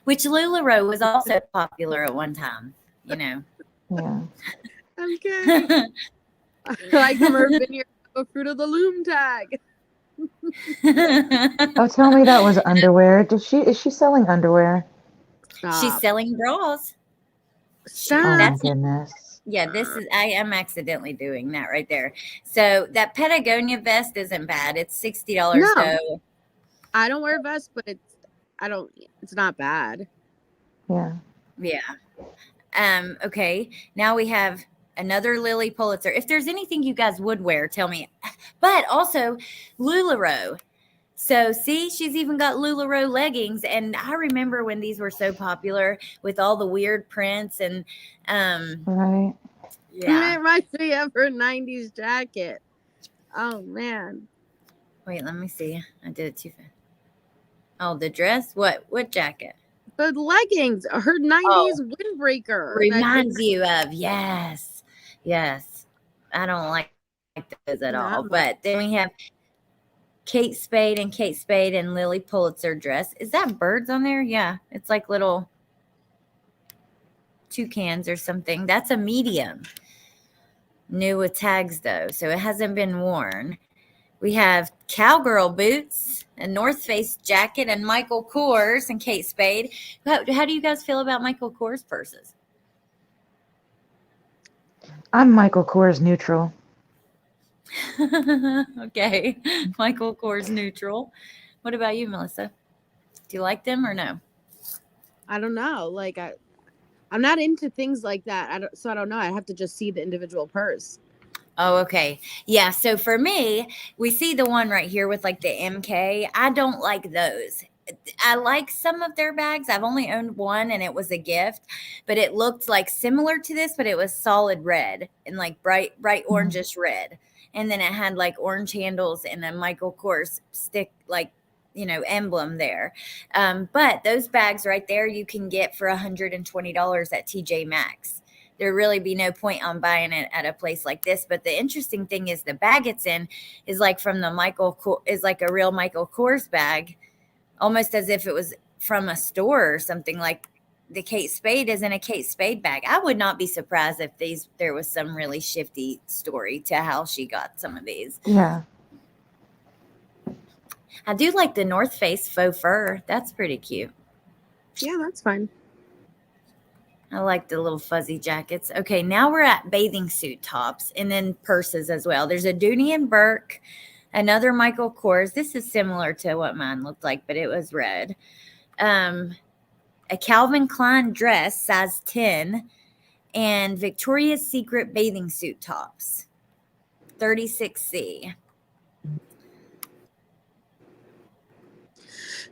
Speaker 1: which LuLaRoe was also popular at one time, you know.
Speaker 2: Yeah.
Speaker 3: Okay. Like her Vineyard Fruit of the Loom tag.
Speaker 2: Oh, tell me that was underwear. Is she selling underwear?
Speaker 1: She's selling bras.
Speaker 2: Oh my
Speaker 1: That's
Speaker 2: goodness.
Speaker 1: yeah. This is I am accidentally doing that right there. So that Patagonia vest isn't bad. It's $60
Speaker 3: No,
Speaker 1: though.
Speaker 3: I don't wear vests, but it's not bad.
Speaker 2: Yeah.
Speaker 1: Yeah. Okay. Now we have another Lily Pulitzer. If there's anything you guys would wear, tell me. But also LuLaRoe. So see, she's even got LuLaRoe leggings, and I remember when these were so popular with all the weird prints and
Speaker 2: Right.
Speaker 1: yeah.
Speaker 3: It reminds me of her 90s jacket. Oh man.
Speaker 1: Wait, let me see. I did it too fast. Oh, the dress? What jacket?
Speaker 3: The leggings, her 90s windbreaker.
Speaker 1: Reminds you of, yes. Yes. I don't like those at all.
Speaker 3: No.
Speaker 1: But then we have Kate Spade and Lily Pulitzer dress. Is that birds on there? Yeah. It's like little toucans or something. That's a medium. New with tags though, so it hasn't been worn. We have cowgirl boots, a North Face jacket, and Michael Kors and Kate Spade. How do you guys feel about Michael Kors purses?
Speaker 2: I'm Michael Kors neutral.
Speaker 1: Okay, Michael Kors neutral. What about you, Melissa? Do you like them or no?
Speaker 3: I don't know. Like I'm not into things like that. I don't know. I have to just see the individual purse.
Speaker 1: Oh, okay. Yeah. So for me, we see the one right here with like the MK. I don't like those. I like some of their bags. I've only owned one and it was a gift, but it looked like similar to this, but it was solid red and like bright orangish red. And then it had like orange handles and a Michael Kors stick, like, emblem there. But those bags right there, you can get for $120 at TJ Maxx. There really be no point on buying it at a place like this. But the interesting thing is the bag it's in is like from is like a real Michael Kors bag, almost as if it was from a store or something. Like the Kate Spade is in a Kate Spade bag. I would not be surprised if there was some really shifty story to how she got some of these.
Speaker 2: Yeah.
Speaker 1: I do like the North Face faux fur. That's pretty cute.
Speaker 3: Yeah, that's fine.
Speaker 1: I like the little fuzzy jackets. Okay, now we're at bathing suit tops and then purses as well. There's a Dooney and Burke, another Michael Kors. This is similar to what mine looked like, but it was red. A Calvin Klein dress, size 10, and Victoria's Secret bathing suit tops, 36C.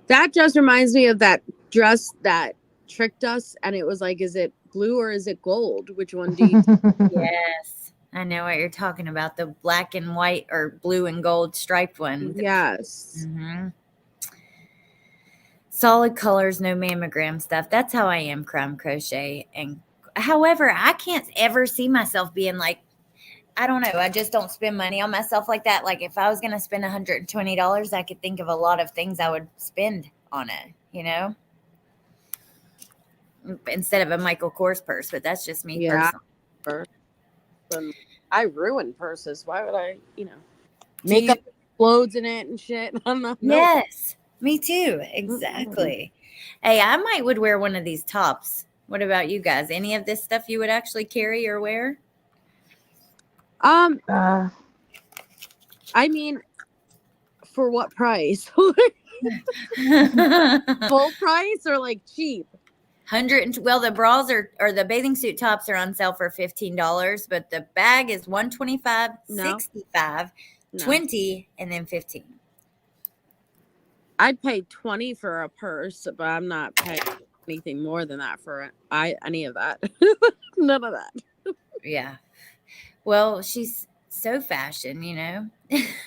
Speaker 3: That just reminds me of that dress that tricked us, and it was like, is it blue or is it gold? Which one do you?
Speaker 1: Yes, I know what you're talking about. The black and white or blue and gold striped one.
Speaker 3: Yes.
Speaker 1: Mm-hmm. Solid colors, no mammogram stuff. That's how I am, crumb crochet. And however, I can't ever see myself being like, I don't know. I just don't spend money on myself like that. Like if I was going to spend $120, I could think of a lot of things I would spend on it, instead of a Michael Kors purse. But that's just me personally.
Speaker 3: I ruin purses. Why would I, makeup explodes in it and shit? I'm not.
Speaker 1: Yes, me too. Exactly. Hey, I would wear one of these tops. What about you guys? Any of this stuff you would actually carry or wear?
Speaker 2: Uh,
Speaker 3: I mean, for what price? Full price or like cheap?
Speaker 1: Well, the bras or the bathing suit tops are on sale for $15, but the bag is $125, $65, $20, and then $15.
Speaker 3: I'd pay $20 for a purse, but I'm not paying anything more than that for any of that. None of that.
Speaker 1: Yeah. Well, she's so fashion,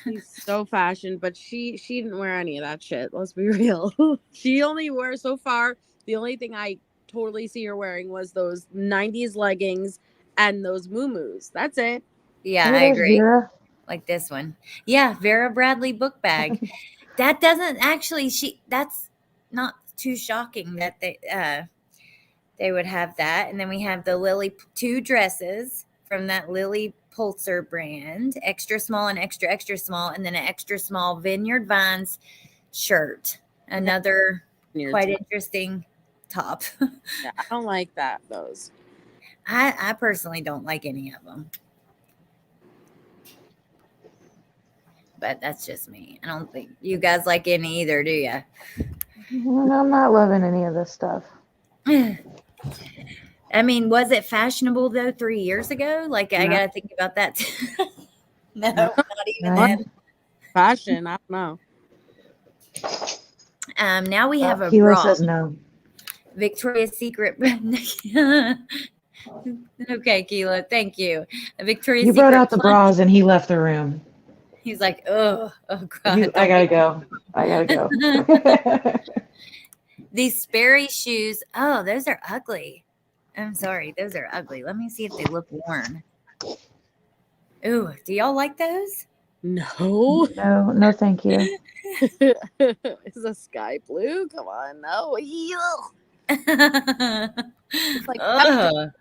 Speaker 3: She's so fashion, but she didn't wear any of that shit. Let's be real. She only wears so far. The only thing I totally see her wearing was those 90s leggings and those muumuus. That's it.
Speaker 1: Yeah, I agree. Vera. Like this one. Yeah, Vera Bradley book bag. That doesn't actually that's not too shocking that they would have that. And then we have the Lily 2 dresses from that Lily Pulitzer brand, extra small and extra extra small, and then an extra small Vineyard Vines shirt. Another quite interesting top.
Speaker 3: Yeah, I don't like those.
Speaker 1: I personally don't like any of them. But that's just me. I don't think you guys like any either, do you?
Speaker 2: I'm not loving any of this stuff.
Speaker 1: I mean, was it fashionable though 3 years ago? Like, I
Speaker 3: No.
Speaker 1: gotta think about that. No,
Speaker 3: No.
Speaker 1: not even
Speaker 2: Right.
Speaker 1: then.
Speaker 3: Fashion, I don't know.
Speaker 1: Now we have a
Speaker 2: Kilo
Speaker 1: bra.
Speaker 2: says no.
Speaker 1: Victoria's Secret. Okay, Kilo, thank you. A Victoria's
Speaker 2: You
Speaker 1: Secret
Speaker 2: brought out the
Speaker 1: plunge.
Speaker 2: bras and he left the room.
Speaker 1: He's like, oh God.
Speaker 2: I gotta go. I gotta go.
Speaker 1: These Sperry shoes. Oh, those are ugly. I'm sorry. Those are ugly. Let me see if they look worn. Ooh, do y'all like those?
Speaker 3: No.
Speaker 2: No, thank you.
Speaker 3: Is a sky blue? Come on, no. Ew. It's like
Speaker 1: Ugh.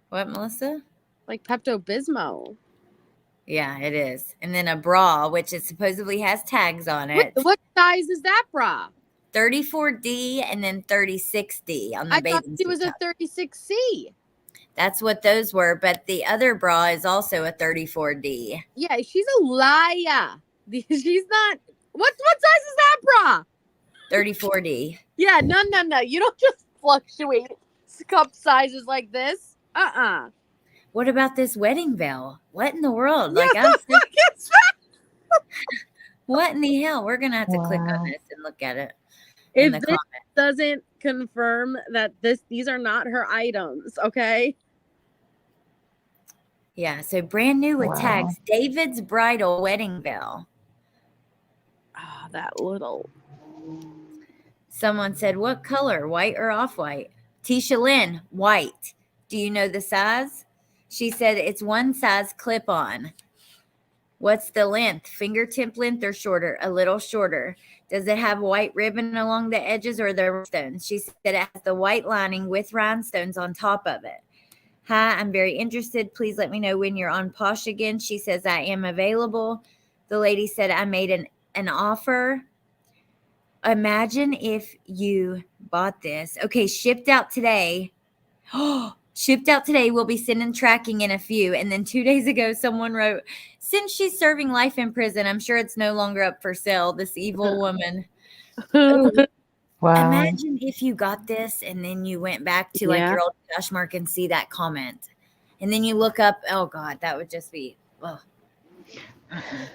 Speaker 1: What, Melissa?
Speaker 3: like Pepto-Bismol.
Speaker 1: Yeah, it is. And then a bra, which it supposedly has tags on it.
Speaker 3: What size is that bra?
Speaker 1: 34D and then 36D on the
Speaker 3: I thought
Speaker 1: bathing
Speaker 3: she
Speaker 1: suit
Speaker 3: was a
Speaker 1: top.
Speaker 3: 36C.
Speaker 1: That's what those were, but the other bra is also a 34D.
Speaker 3: Yeah, she's a liar. She's not. What size is that bra?
Speaker 1: 34D.
Speaker 3: Yeah, no. You don't just fluctuate cup sizes like this.
Speaker 1: What about this wedding veil? What in the world?
Speaker 3: Yeah,
Speaker 1: Like,
Speaker 3: the fuck is that?
Speaker 1: what in the hell? We're gonna have to click on
Speaker 2: Wow.
Speaker 1: this and look at it in
Speaker 3: If
Speaker 1: the
Speaker 3: this
Speaker 1: comments.
Speaker 3: doesn't confirm that these are not her items, okay?
Speaker 1: Yeah, so brand new with
Speaker 2: Wow.
Speaker 1: tags. David's bridal wedding veil.
Speaker 3: Oh, that little.
Speaker 1: Someone said, what color? White or off-white? Tisha Lynn, white. Do you know the size? She said it's one size clip-on. What's the length? Fingertip length or shorter? A little shorter. Does it have white ribbon along the edges or the rhinestones? She said it has the white lining with rhinestones on top of it. Hi, I'm very interested. Please let me know when you're on Posh again. She says, I am available. The lady said, I made an offer. Imagine if you bought this. Okay, shipped out today. Shipped out today. We'll be sending tracking in a few. And then 2 days ago, someone wrote, since she's serving life in prison, I'm sure it's no longer up for sale. This evil woman. Ooh,
Speaker 2: Wow.
Speaker 1: imagine if you got this and then you went back to like your old Poshmark and see that comment. And then you look up, oh God, that would just be, oh.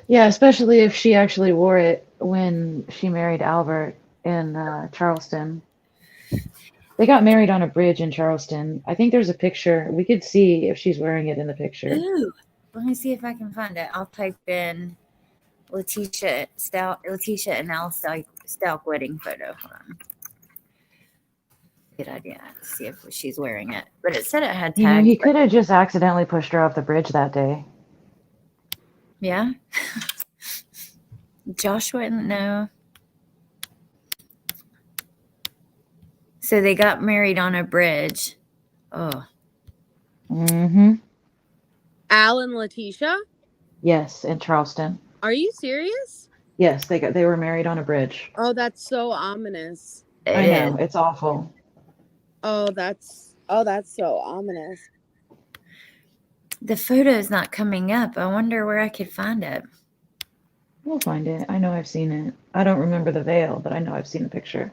Speaker 2: Yeah, especially if she actually wore it when she married Albert in Charleston. They got married on a bridge in Charleston. I think there's a picture. We could see if she's wearing it in the picture.
Speaker 1: Ooh, let me see if I can find it. I'll type in Leticia and Al Stauch wedding photo. Hold on. Good idea. Let's see if she's wearing it. But it said it had tags.
Speaker 2: You know, he could have just accidentally pushed her off the bridge that day.
Speaker 1: Yeah. Joshua, no. So they got married on a bridge. Oh.
Speaker 2: Mm-hmm.
Speaker 3: Al and Leticia?
Speaker 2: Yes, in Charleston.
Speaker 3: Are you serious?
Speaker 2: Yes, they were married on a bridge.
Speaker 3: Oh, that's so ominous.
Speaker 2: I know, it's awful.
Speaker 3: Oh, that's so ominous.
Speaker 1: The photo is not coming up. I wonder where I could find it.
Speaker 2: We'll find it. I know I've seen it. I don't remember the veil, but I know I've seen the picture.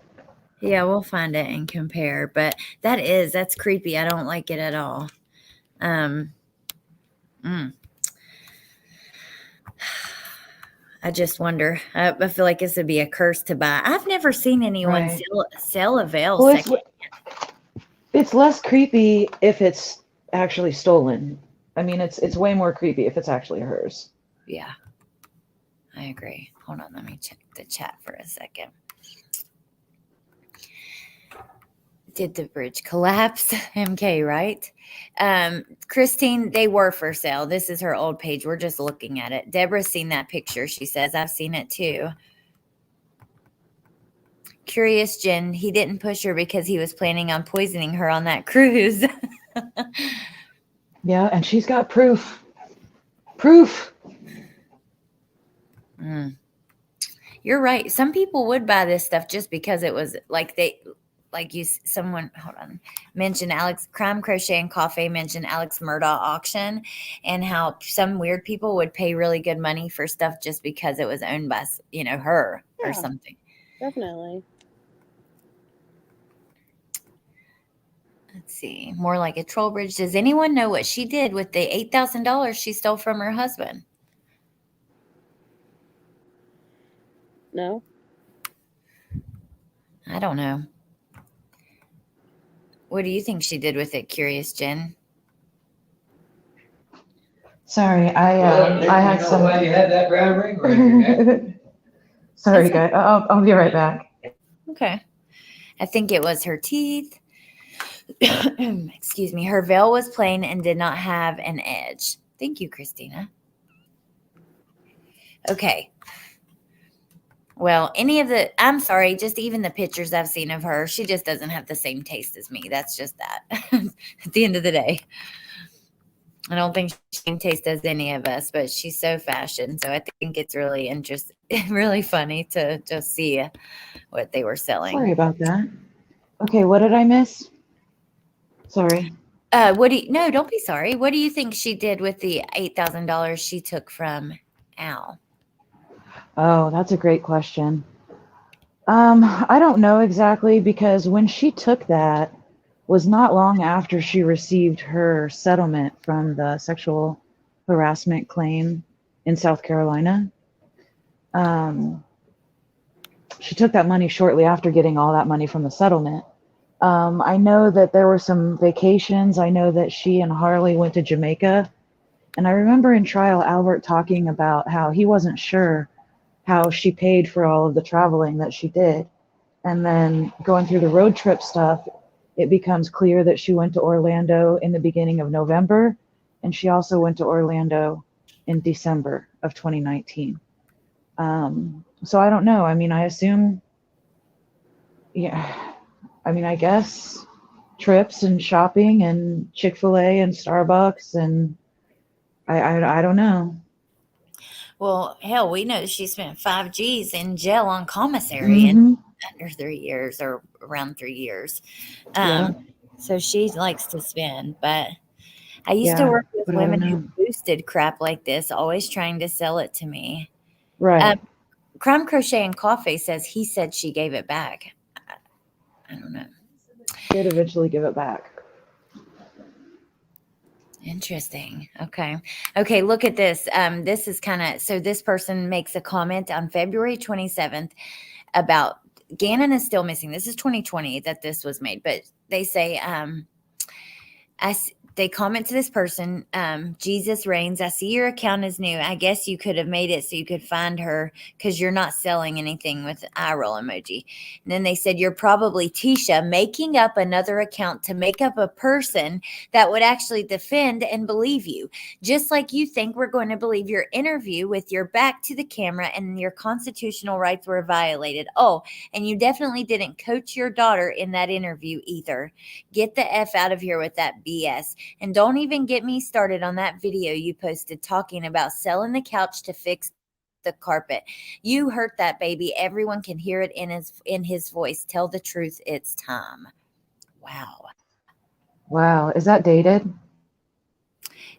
Speaker 1: Yeah, we'll find it and compare. But that's creepy. I don't like it at all. I just wonder. I feel like this would be a curse to buy. I've never seen anyone sell a veil second.
Speaker 2: It's less creepy if it's actually stolen. I mean, it's way more creepy if it's actually hers.
Speaker 1: Yeah, I agree. Hold on, let me check the chat for a second. Did the bridge collapse? MK, right? Christine, they were for sale. This is her old page. We're just looking at it. Deborah's seen that picture. She says, I've seen it too. Curious Jen, he didn't push her because he was planning on poisoning her on that cruise.
Speaker 2: Yeah, and she's got proof. Proof.
Speaker 1: You're right. Some people would buy this stuff just because it was like like someone, hold on, mentioned Crime Crochet and Coffee mentioned Alex Murdaugh auction, and how some weird people would pay really good money for stuff just because it was owned by, her or something.
Speaker 3: Definitely.
Speaker 1: Let's see. More like a troll bridge. Does anyone know what she did with the $8,000 she stole from her husband?
Speaker 3: No.
Speaker 1: I don't know. What do you think she did with it, Curious Jen?
Speaker 2: Sorry, I had some.
Speaker 4: Why you had that brown ring around your neck?
Speaker 2: Sorry, guys. I'll be right back.
Speaker 1: Okay. I think it was her teeth. Excuse me. Her veil was plain and did not have an edge. Thank you, Christina. Okay. Well, I'm sorry, just even the pictures I've seen of her, she just doesn't have the same taste as me. That's just that. At the end of the day. I don't think she can taste as any of us, but she's so fashion. So I think it's really interesting, really funny to just see what they were selling.
Speaker 2: Sorry about that. Okay, what did I miss? Sorry.
Speaker 1: No, don't be sorry. What do you think she did with the $8,000 she took from Al?
Speaker 2: Oh, that's a great question. I don't know exactly, because when she took that was not long after she received her settlement from the sexual harassment claim in South Carolina. She took that money shortly after getting all that money from the settlement. I know that there were some vacations. I know that she and Harley went to Jamaica. And I remember in trial, Albert talking about how he wasn't sure how she paid for all of the traveling that she did. And then going through the road trip stuff, it becomes clear that she went to Orlando in the beginning of November, and she also went to Orlando in December of 2019. So I don't know. I mean, I assume, I guess trips and shopping and Chick-fil-A and Starbucks, and I don't know.
Speaker 1: Well, hell, we know she spent 5 G's in jail on commissary in under 3 years or around 3 years. So she likes to spend, but I used to work with women who boosted crap like this, always trying to sell it to me.
Speaker 2: Right.
Speaker 1: Crime Crochet and Coffee says he said she gave it back. I don't know.
Speaker 2: Did eventually give it back.
Speaker 1: Interesting. Okay, look at this. This is so this person makes a comment on February 27th about Gannon is still missing. This is 2020 that this was made, but they say, they comment to this person, Jesus reigns. I see your account is new. I guess you could have made it so you could find her because you're not selling anything with the eye roll emoji. And then they said, you're probably Tisha making up another account to make up a person that would actually defend and believe you. Just like you think we're going to believe your interview with your back to the camera and your constitutional rights were violated. Oh, and you definitely didn't coach your daughter in that interview either. Get the F out of here with that BS. And don't even get me started on that video you posted talking about selling the couch to fix the carpet. You hurt that baby. Everyone can hear it in his voice. Tell the truth. It's time.
Speaker 2: Wow. Is that dated?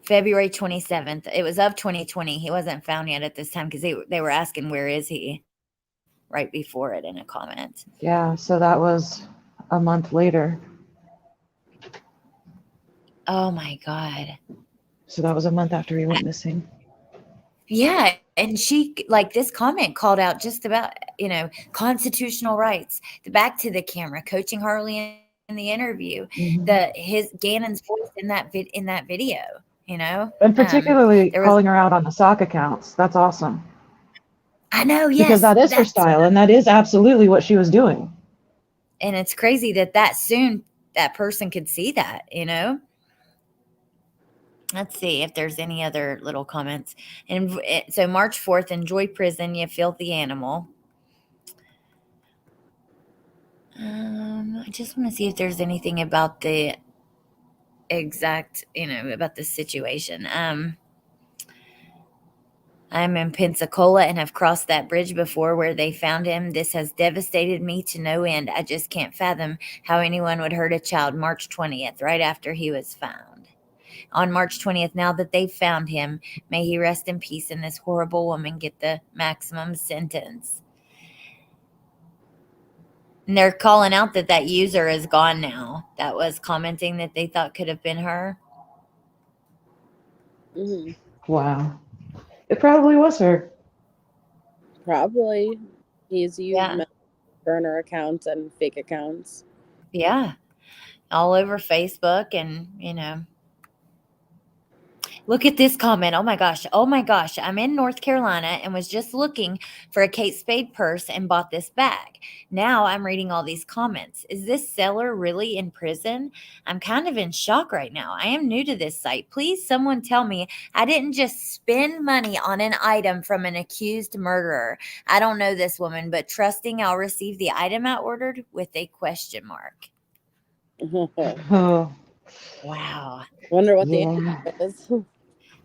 Speaker 1: February 27th. It was of 2020. He wasn't found yet at this time because they were asking, where is he? Right before it in a comment.
Speaker 2: Yeah. So that was a month later.
Speaker 1: Oh my God.
Speaker 2: So that was a month after he went missing.
Speaker 1: Yeah. And she, like, this comment called out just about, constitutional rights, the back to the camera, coaching Harley in the interview, his Gannon's voice in that video,
Speaker 2: And particularly calling her out on the sock accounts. That's awesome.
Speaker 1: I know. Yes.
Speaker 2: Because that is her style. And that is absolutely what she was doing.
Speaker 1: And it's crazy that soon that person could see that, Let's see if there's any other little comments. And so March 4th, enjoy prison, you filthy animal. I just want to see if there's anything about the exact, about the situation. I'm in Pensacola and have crossed that bridge before where they found him. This has devastated me to no end. I just can't fathom how anyone would hurt a child. March 20th, right after he was found. On March 20th, now that they've found him, may he rest in peace and this horrible woman get the maximum sentence. And they're calling out that user is gone now. That was commenting that they thought could have been her.
Speaker 3: Mm-hmm.
Speaker 2: Wow. It probably was her.
Speaker 3: Probably. He's used
Speaker 1: Yeah.
Speaker 3: burner accounts and fake accounts.
Speaker 1: Yeah. All over Facebook and, Look at this comment. Oh my gosh. Oh my gosh. I'm in North Carolina and was just looking for a Kate Spade purse and bought this bag. Now I'm reading all these comments. Is this seller really in prison? I'm kind of in shock right now. I am new to this site. Please, someone tell me I didn't just spend money on an item from an accused murderer. I don't know this woman, but trusting I'll receive the item I ordered with a question mark.
Speaker 2: Oh,
Speaker 1: Wow.
Speaker 3: Wonder what the
Speaker 2: yeah.
Speaker 3: answer is.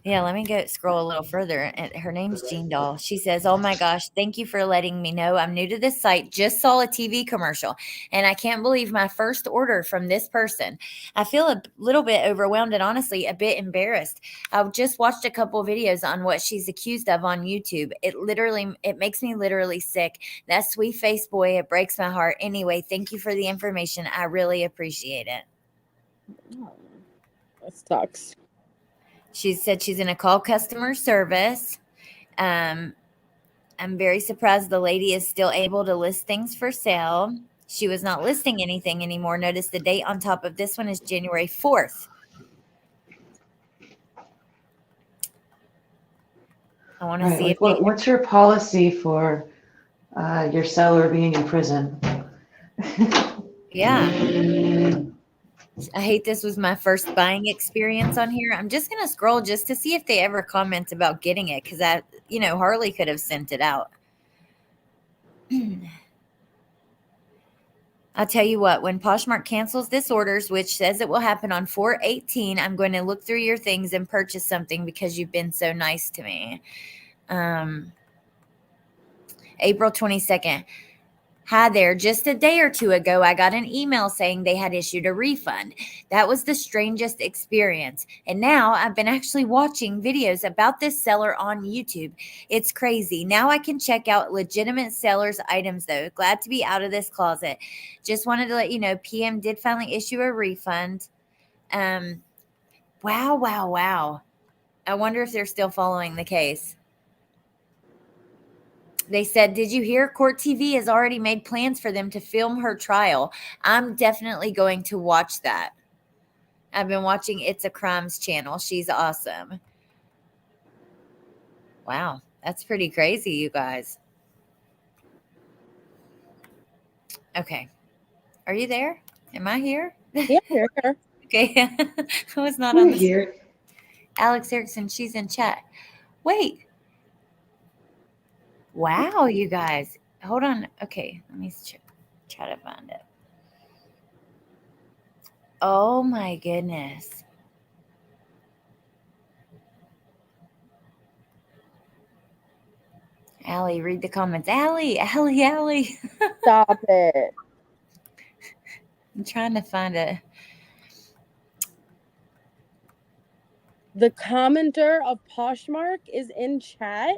Speaker 1: Yeah, let me go scroll a little further. And her name's Jean Doll. She says, "Oh my gosh, thank you for letting me know. I'm new to this site. Just saw a TV commercial, and I can't believe my first order from this person. I feel a little bit overwhelmed and honestly a bit embarrassed. I've just watched a couple videos on what she's accused of on YouTube. It makes me literally sick. That sweet face boy, it breaks my heart. Anyway, thank you for the information. I really appreciate it."
Speaker 3: Oh, that sucks.
Speaker 1: She said she's going to call customer service. I'm very surprised the lady is still able to list things for sale. She was not listing anything anymore. Notice the date on top of this one is January 4th. I want to
Speaker 2: Right.
Speaker 1: see
Speaker 2: Like,
Speaker 1: if they...
Speaker 2: what's your policy for your seller being in prison?
Speaker 1: Yeah. I hate this was my first buying experience on here. I'm just going to scroll just to see if they ever comment about getting it because Harley could have sent it out. I'll tell you what, when Poshmark cancels this orders, which says it will happen on 4/18, I'm going to look through your things and purchase something because you've been so nice to me. April 22nd. Hi there. Just a day or two ago, I got an email saying they had issued a refund. That was the strangest experience. And now I've been actually watching videos about this seller on YouTube. It's crazy. Now I can check out legitimate sellers' items, though. Glad to be out of this closet. Just wanted to let you know, PM did finally issue a refund. Wow. I wonder if they're still following the case. They said, "Did you hear? Court TV has already made plans for them to film her trial. I'm definitely going to watch that. I've been watching It's a Crimes channel. She's awesome." Wow, that's pretty crazy, you guys. Okay. Are you there? Am I here?
Speaker 3: Yeah, you're here.
Speaker 1: Okay. I was not
Speaker 2: We're
Speaker 1: on the
Speaker 2: here.
Speaker 1: Alex Erickson, she's in chat. Wait. Wow, you guys. Hold on. Okay, let me try to find it. Oh my goodness. Allie, read the comments. Allie.
Speaker 3: Stop it.
Speaker 1: I'm trying to find it.
Speaker 3: The commenter of Poshmark is in chat.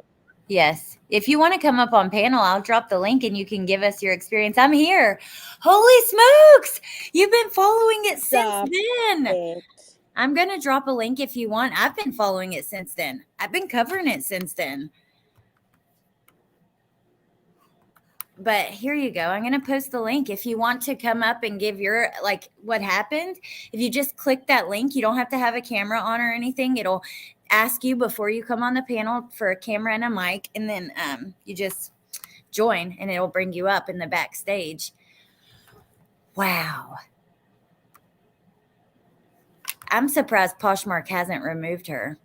Speaker 1: Yes. If you want to come up on panel, I'll drop the link and you can give us your experience. I'm here. Holy smokes. You've been following it
Speaker 3: Stop
Speaker 1: since then.
Speaker 3: it.
Speaker 1: I'm going to drop a link if you want. I've been following it since then. I've been covering it since then. But here you go. I'm going to post the link. If you want to come up and give your, what happened, if you just click that link, you don't have to have a camera on or anything. It'll ask you before you come on the panel for a camera and a mic. And then you just join and it'll bring you up in the backstage. Wow. I'm surprised Poshmark hasn't removed her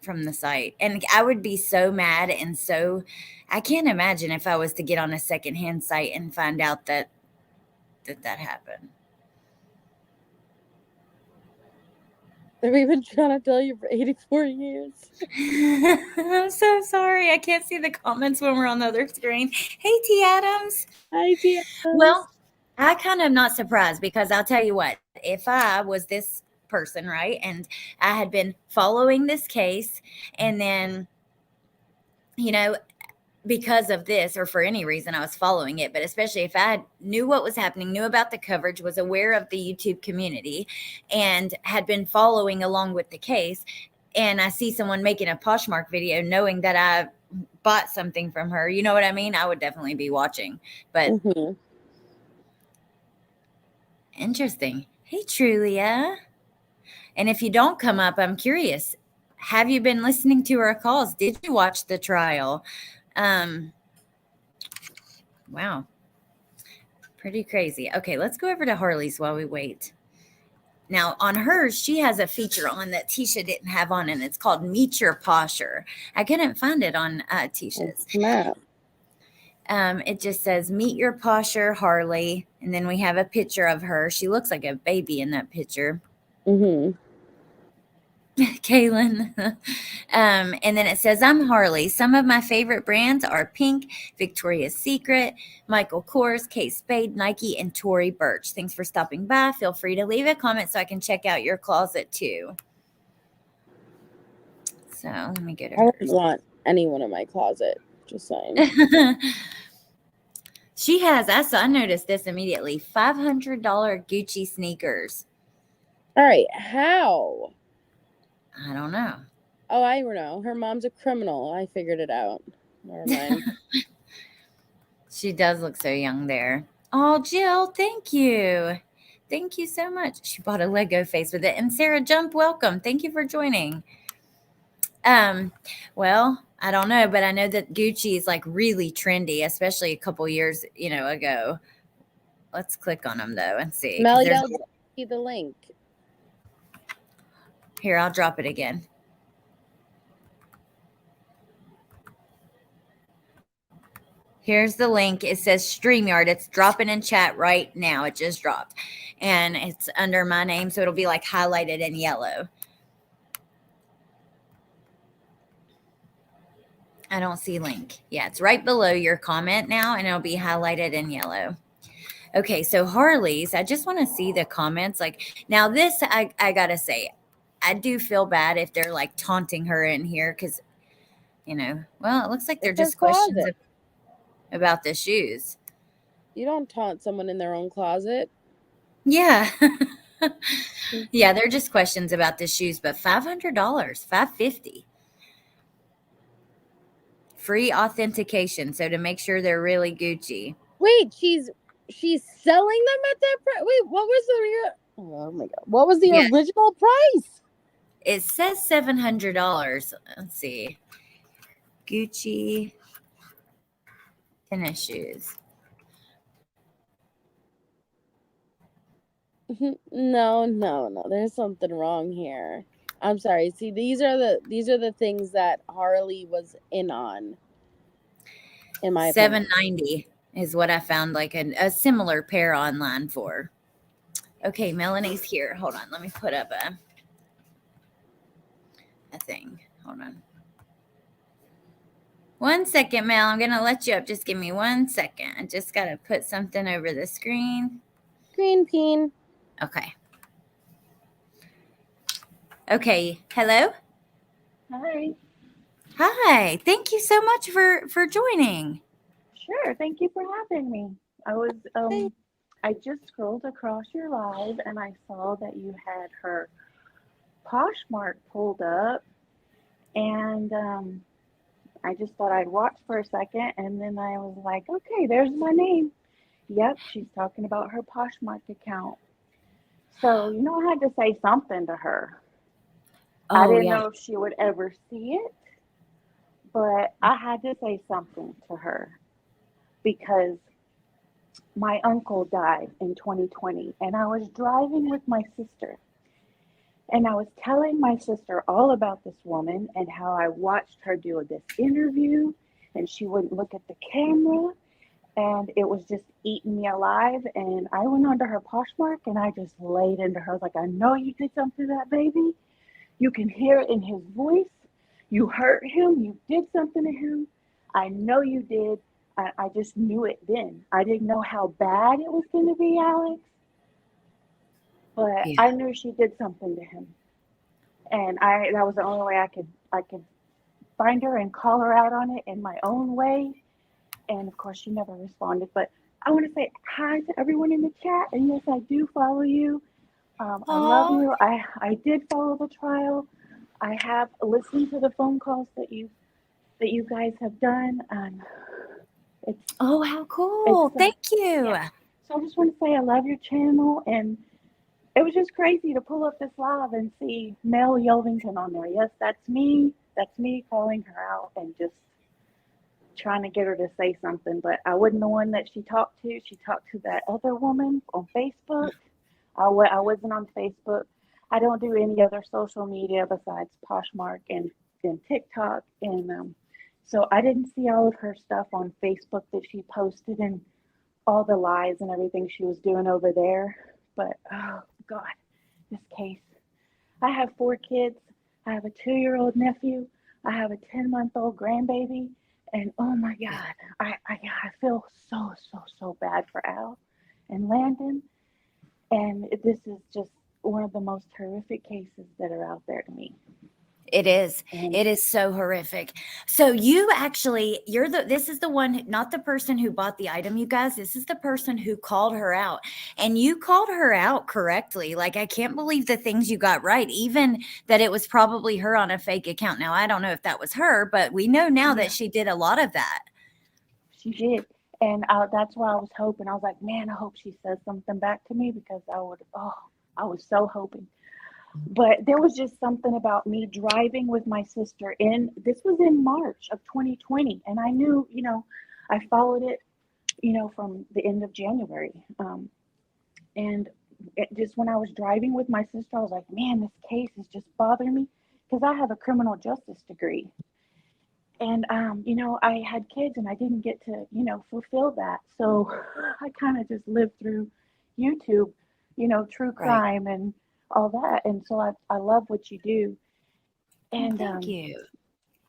Speaker 1: from the site. And I would be so mad and I can't imagine if I was to get on a secondhand site and find out that happened.
Speaker 3: We've been trying to tell you for 84 years.
Speaker 1: I'm so sorry. I can't see the comments when we're on the other screen. Hey, T. Adams.
Speaker 3: Hi, Tia.
Speaker 1: Well, I kind of not surprised because I'll tell you what, if I was this person, right, and I had been following this case and then, you know, because of this or for any reason I was following it, but especially if I knew what was happening, knew about the coverage, was aware of the YouTube community, and had been following along with the case, and I see someone making a Poshmark video knowing that I bought something from her, you know what I mean? I would definitely be watching. But interesting. Hey, Trulia. And if you don't come up, I'm curious. Have you been listening to our calls? Did you watch the trial? Wow. Pretty crazy. Okay, let's go over to Harley's while we wait. Now, on hers, she has a feature on that Tisha didn't have on, and it's called Meet Your Posher. I couldn't find it on Tisha's. It just says Meet Your Posher, Harley, and then we have a picture of her. She looks like a baby in that picture. Kaylin. And then it says, I'm Harley. Some of my favorite brands are Pink, Victoria's Secret, Michael Kors, Kate Spade, Nike, and Tory Burch. Thanks for stopping by. Feel free to leave a comment so I can check out your closet too. So let me get her.
Speaker 3: I wouldn't want anyone in my closet. Just saying.
Speaker 1: She has, I noticed this immediately, $500 Gucci sneakers.
Speaker 3: All right. How?
Speaker 1: I don't know.
Speaker 3: Oh, I know. Her mom's a criminal. I figured it out. Never mind.
Speaker 1: She does look so young there. Oh, Jill, thank you. Thank you so much. She bought a Lego face with it. And Sarah Jump, welcome. Thank you for joining. Well, I don't know, but I know that Gucci is like really trendy, especially a couple years, ago. Let's click on them though and see.
Speaker 3: Melly, I'll see the link.
Speaker 1: Here, I'll drop it again. Here's the link. It says StreamYard. It's dropping in chat right now. It just dropped. And it's under my name, so it'll be like highlighted in yellow. I don't see link. Yeah, it's right below your comment now, and it'll be highlighted in yellow. Okay, so Harley's, I just want to see the comments. Like, now this, I got to say, I do feel bad if they're like taunting her in here because, well, it looks like they're just questions about the shoes.
Speaker 3: You don't taunt someone in their own closet.
Speaker 1: Yeah. Yeah, they're just questions about the shoes, but $500, $550. Free authentication, so to make sure they're really Gucci.
Speaker 3: Wait, she's selling them at that price? Wait, what was the oh my god, what was the original price?
Speaker 1: It says $700. Let's see. Gucci tennis shoes.
Speaker 3: No. There's something wrong here. I'm sorry. See, these are the things that Harley was in on. In my
Speaker 1: $790 is what I found, like a similar pair online for. Okay, Melanie's here. Hold on. Let me put up a thing. Hold on. 1 second, Mel. I'm going to let you up. Just give me 1 second. I just got to put something over the screen.
Speaker 3: Green peen.
Speaker 1: Okay. Okay. Hello?
Speaker 5: Hi.
Speaker 1: Hi. Thank you so much for joining.
Speaker 5: Sure. Thank you for having me. I just scrolled across your live and I saw that you had her Poshmark pulled up, and I just thought I'd watch for a second, and then I was like, okay, there's my name. Yep, she's talking about her Poshmark account. So, I had to say something to her. I didn't know if she would ever see it, but I had to say something to her because my uncle died in 2020, and I was driving with my sister, and I was telling my sister all about this woman and how I watched her do this interview, and she wouldn't look at the camera, and it was just eating me alive. And I went onto her Poshmark, and I just laid into her. I was like, I know you did something to that baby. You can hear it in his voice. You hurt him. You did something to him. I know you did. I just knew it then. I didn't know how bad it was going to be, Alex, but
Speaker 1: Yeah.
Speaker 5: I knew she did something to him, and that was the only way I could find her and call her out on it in my own way. And of course, she never responded. But I want to say hi to everyone in the chat, and yes, I do follow you. I love you. I did follow the trial. I have listened to the phone calls that you guys have done, and it's
Speaker 1: Oh, how cool. Thank you.
Speaker 5: yeah. So I just want to say I love your channel, and it was just crazy to pull up this live and see Mel Yelvington on there. Yes, that's me. That's me calling her out and just trying to get her to say something. But I wasn't the one that she talked to. She talked to that other woman on Facebook. I wasn't on Facebook. I don't do any other social media besides Poshmark and TikTok. And so I didn't see all of her stuff on Facebook that she posted and all the lies and everything she was doing over there. But, oh, God, this case. I have 4 kids. I have a 2-year-old nephew. I have a 10-month-old grandbaby. And, oh, my God, I feel so bad for Al and Landon. And this is just one of the most horrific cases that are out there to me.
Speaker 1: It is.
Speaker 5: And
Speaker 1: It is so horrific. So you actually, this is the one, not the person who bought the item, you guys. This is the person who called her out. And you called her out correctly. Like, I can't believe the things you got right, even that it was probably her on a fake account. Now, I don't know if that was her, but we know now that she did a lot of that.
Speaker 5: She did. And that's why I was hoping. I was like, man, I hope she says something back to me, because I was so hoping. But there was just something about me driving with my sister this was in March of 2020. And I knew, I followed it, from the end of January. And just when I was driving with my sister, I was like, man, this case is just bothering me, because I have a criminal justice degree. And, I had kids and I didn't get to, fulfill that. So I kind of just lived through YouTube, true crime and all that. And so I love what you do. And
Speaker 1: Thank you.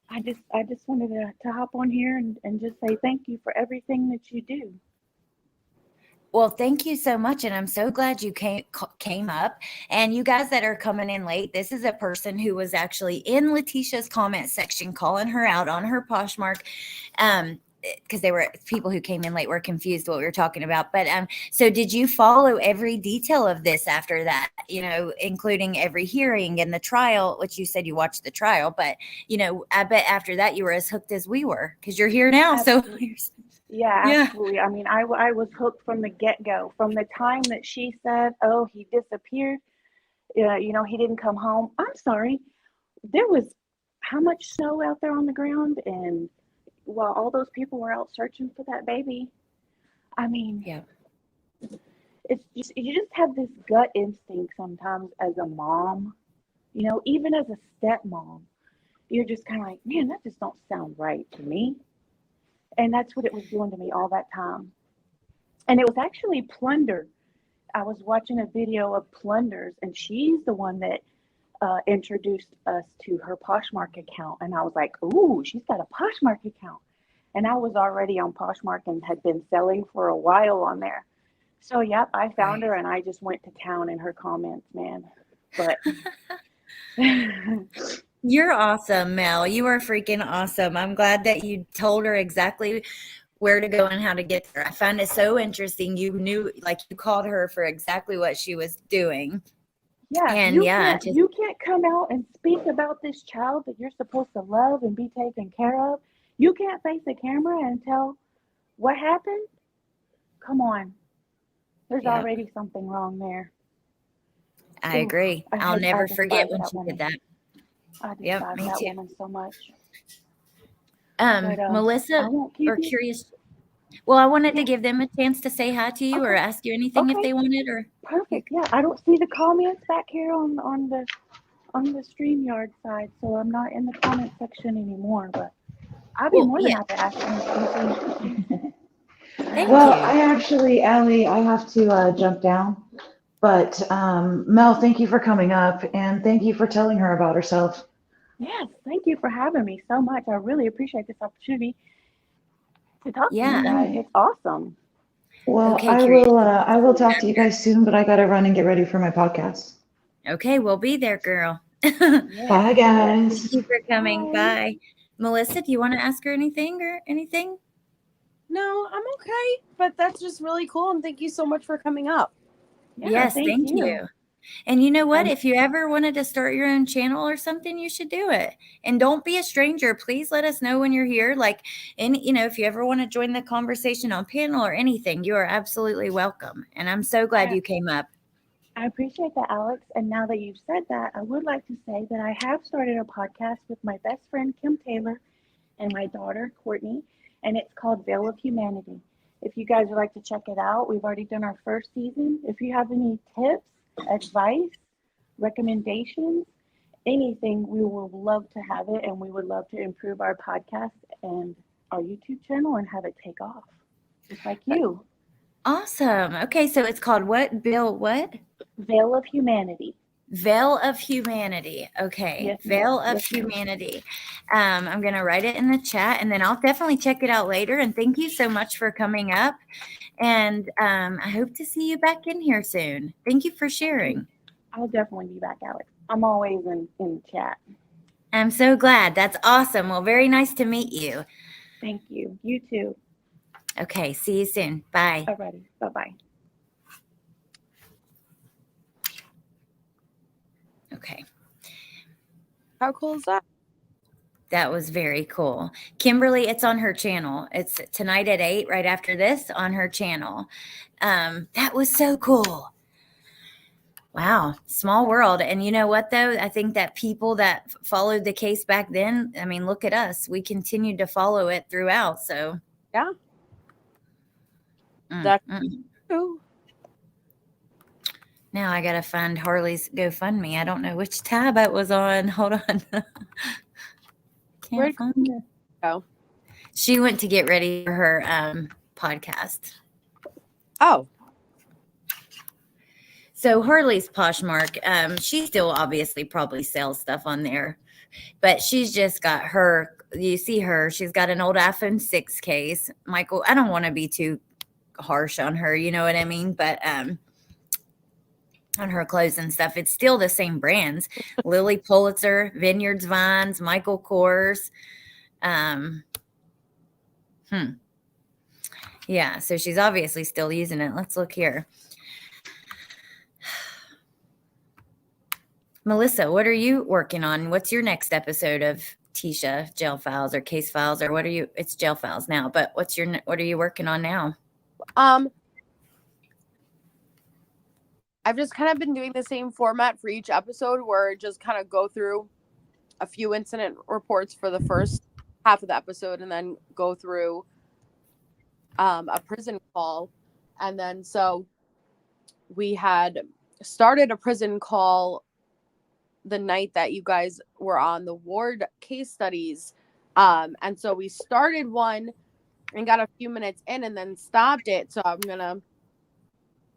Speaker 5: I just wanted to hop on here and just say thank you for everything that you do.
Speaker 1: Well, thank you so much. And I'm so glad you came up. And you guys that are coming in late, this is a person who was actually in Leticia's comment section calling her out on her Poshmark. Because they were people who came in late were confused what we were talking about. But so did you follow every detail of this after that, including every hearing and the trial, which you said you watched the trial, but I bet after that you were as hooked as we were, because you're here now.
Speaker 5: Absolutely.
Speaker 1: So
Speaker 5: yeah, absolutely. I mean, I was hooked from the get-go, from the time that she said, oh, he disappeared, he didn't come home. I'm sorry, there was how much snow out there on the ground, and while all those people were out searching for that baby, I mean, it's just, you just have this gut instinct sometimes as a mom, even as a stepmom, you're just kind of like, man, that just don't sound right to me. And that's what it was doing to me all that time. And it was actually Plunder. I was watching a video of Plunder's, and she's the one that introduced us to her Poshmark account. And I was like, ooh, she's got a Poshmark account. And I was already on Poshmark and had been selling for a while on there. So, yep, I found her, and I just went to town in her comments, man. But
Speaker 1: you're awesome, Mel. You are freaking awesome. I'm glad that you told her exactly where to go and how to get there. I found it so interesting. You knew, like, you called her for exactly what she was doing.
Speaker 5: Yeah,
Speaker 1: and
Speaker 5: you can't come out and speak about this child that you're supposed to love and be taken care of. You can't face a camera and tell what happened. Come on, there's already something wrong there.
Speaker 1: I agree. I'll never forget when she did that.
Speaker 5: I despise
Speaker 1: me
Speaker 5: that
Speaker 1: too.
Speaker 5: woman so much.
Speaker 1: Melissa, or curious. Well, I wanted to give them a chance to say hi to you or ask you anything if they wanted. Or
Speaker 5: perfect. Yeah, I don't see the comments back here on the StreamYard side, so I'm not in the comment section anymore. But I'd be more than happy to ask anything.
Speaker 2: Well, I actually, Allie, I have to jump down. But Mel, thank you for coming up and thank you for telling her about herself.
Speaker 5: Yes, thank you for having me so much. I really appreciate this opportunity to talk to you
Speaker 1: Yeah.
Speaker 5: guys. It's awesome.
Speaker 2: Well,
Speaker 1: Okay, Carrie.
Speaker 2: I will talk to you guys soon, but I gotta run and get ready for my podcast.
Speaker 1: Okay, we'll be there, girl.
Speaker 5: Yes,
Speaker 2: Bye,
Speaker 5: yes.
Speaker 1: Thank
Speaker 2: guys.
Speaker 1: you for coming.
Speaker 5: Bye.
Speaker 1: Bye. Melissa, do you want to ask her anything or anything?
Speaker 3: No, I'm okay. But that's just really cool. And thank you so much for coming up.
Speaker 5: Yeah,
Speaker 1: Yes,
Speaker 5: thank
Speaker 1: thank
Speaker 5: you.
Speaker 1: you. And you know what?
Speaker 5: Um,
Speaker 1: If you ever wanted to start your own channel or something, you should do it. And don't be a stranger. Please let us know when you're here. Like, if you ever want to join the conversation on panel or anything, you are absolutely welcome. And I'm so glad
Speaker 5: I,
Speaker 1: you came up.
Speaker 5: I appreciate that, Alex. And now that you've said that, I would like to say that I have started a podcast with my best friend, Kim Taylor, and my daughter, Courtney, and it's called Veil of Humanity. If you guys would like to check it out, we've already done our first season. If you have any tips, advice, recommendations, anything, we would love to have it, and we would love to improve our podcast and our YouTube channel and have it take off, just like you.
Speaker 1: Awesome. Okay, so it's called what? Bill, what?
Speaker 5: Veil of Humanity.
Speaker 1: Veil of Humanity. Okay.
Speaker 5: Yes,
Speaker 1: Veil
Speaker 5: ma'am.
Speaker 1: of
Speaker 5: Yes, ma'am.
Speaker 1: Humanity. I'm going to write it in the chat and then I'll definitely check it out later. And thank you so much for coming up. And I hope to see you back in here soon. Thank you for sharing.
Speaker 5: I'll definitely be back, Alex. I'm always in chat.
Speaker 1: I'm so glad. That's awesome. Well, very nice to meet you.
Speaker 5: Thank you. You too.
Speaker 1: Okay. See you soon. Bye.
Speaker 5: Alrighty. Bye-bye.
Speaker 1: Okay.
Speaker 3: How cool is that?
Speaker 1: That was very cool. Kimberly, it's on her channel. It's tonight at 8, right after this on her channel. That was so cool. Wow. Small world. And you know what, though? I think that people that followed the case back then, I mean, look at us. We continued to follow it throughout. So,
Speaker 3: Yeah.
Speaker 1: mm.
Speaker 3: True.
Speaker 1: Now I got to find Harley's GoFundMe. I don't know which tab it was on. Hold on. Can't find it.
Speaker 3: go?
Speaker 1: She went to get ready for her podcast.
Speaker 3: Oh.
Speaker 1: So Harley's Poshmark, she still obviously probably sells stuff on there, but she's just got her, you see her, she's got an old iPhone 6 case. Michael, I don't want to be too harsh on her, you know what I mean? But on her clothes and stuff, it's still the same brands. Lily Pulitzer, Vineyards Vines, Michael Kors. Yeah, so she's obviously still using it. Let's look here. Melissa, what are you working on? What's your next episode of Tisha Jail Files or Case Files or what are you? It's Jail Files now, but what are you working on now?
Speaker 3: I've just kind of been doing the same format for each episode where I just kind of go through a few incident reports for the first half of the episode and then go through a prison call. And then so we had started a prison call the night that you guys were on the ward case studies. And so we started one and got a few minutes in and then stopped it. So I'm going to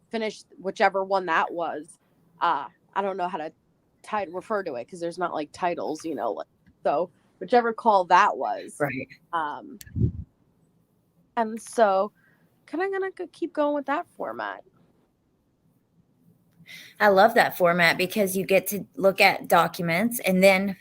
Speaker 3: finish whichever one that was. I don't know how to refer to it because there's not like titles, you know, so whichever call that was.
Speaker 1: Right.
Speaker 3: And so kind of going to keep going with that format.
Speaker 1: I love that format because you get to look at documents and then,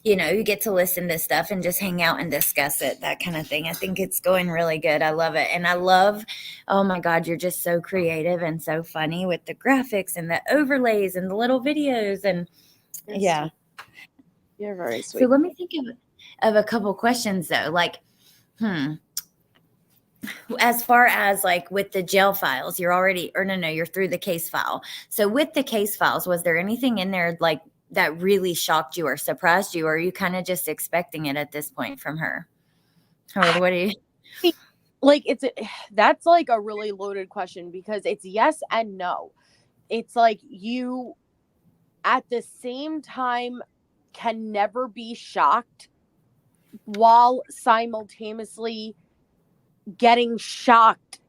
Speaker 1: you get to listen to stuff and just hang out and discuss it, that kind of thing. I think it's going really good. I love it. And I love, oh my God, you're just so creative and so funny with the graphics and the overlays and the little videos. And yeah.
Speaker 3: You're very sweet.
Speaker 1: So let me think of a couple questions though. Like, as far as like with the jail files, you're through the case file. So with the case files, was there anything in there like that really shocked you or surprised you? Or are you kind of just expecting it at this point from her? Or what do you?
Speaker 3: Like, that's like a really loaded question because it's yes and no. It's like you at the same time can never be shocked while simultaneously getting shocked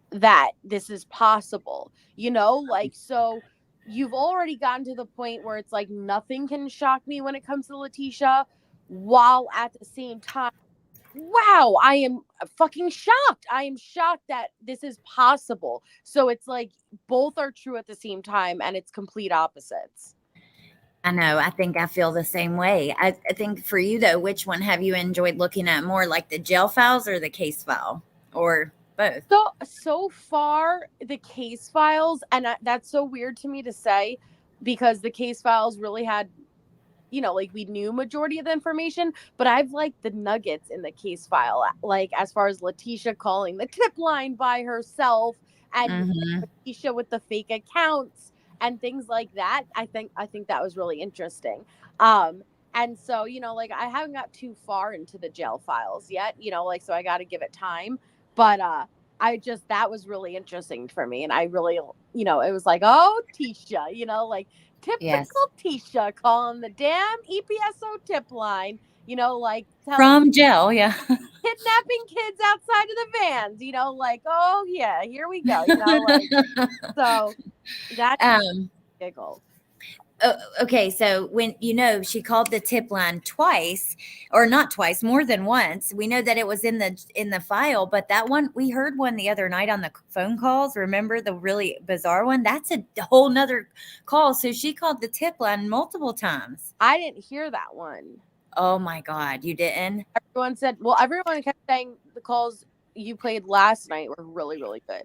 Speaker 3: that this is possible, like, so you've already gotten to the point where it's like nothing can shock me when it comes to Leticia, while at the same time, wow, I am fucking shocked. I am shocked that this is possible. So it's like both are true at the same time, and it's complete opposites.
Speaker 1: I know. I think I feel the same way. I think for you though, which one have you enjoyed looking at more, like the jail files or the case file, or both?
Speaker 3: So far, the case files, and that's so weird to me to say, because the case files really had, like we knew majority of the information, but I've liked the nuggets in the case file, like as far as Leticia calling the tip line by herself, and Leticia with the fake accounts and things like that. I think that was really interesting. And so, like I haven't got too far into the jail files yet, so I got to give it time. But that was really interesting for me. And I really, it was like, oh, Tisha, like typical Tisha calling the damn EPSO tip line, like
Speaker 1: from jail. Yeah.
Speaker 3: Kidnapping kids outside of the vans, like, oh yeah, here we go, like, so that's giggle.
Speaker 1: Okay, so when she called the tip line twice, or not twice, more than once. We know that it was in the file, but that one, we heard one the other night on the phone calls. Remember the really bizarre one? That's a whole nother call. So she called the tip line multiple times.
Speaker 3: I didn't hear that one.
Speaker 1: Oh my God, you didn't?
Speaker 3: Everyone kept saying the calls you played last night were really, really good.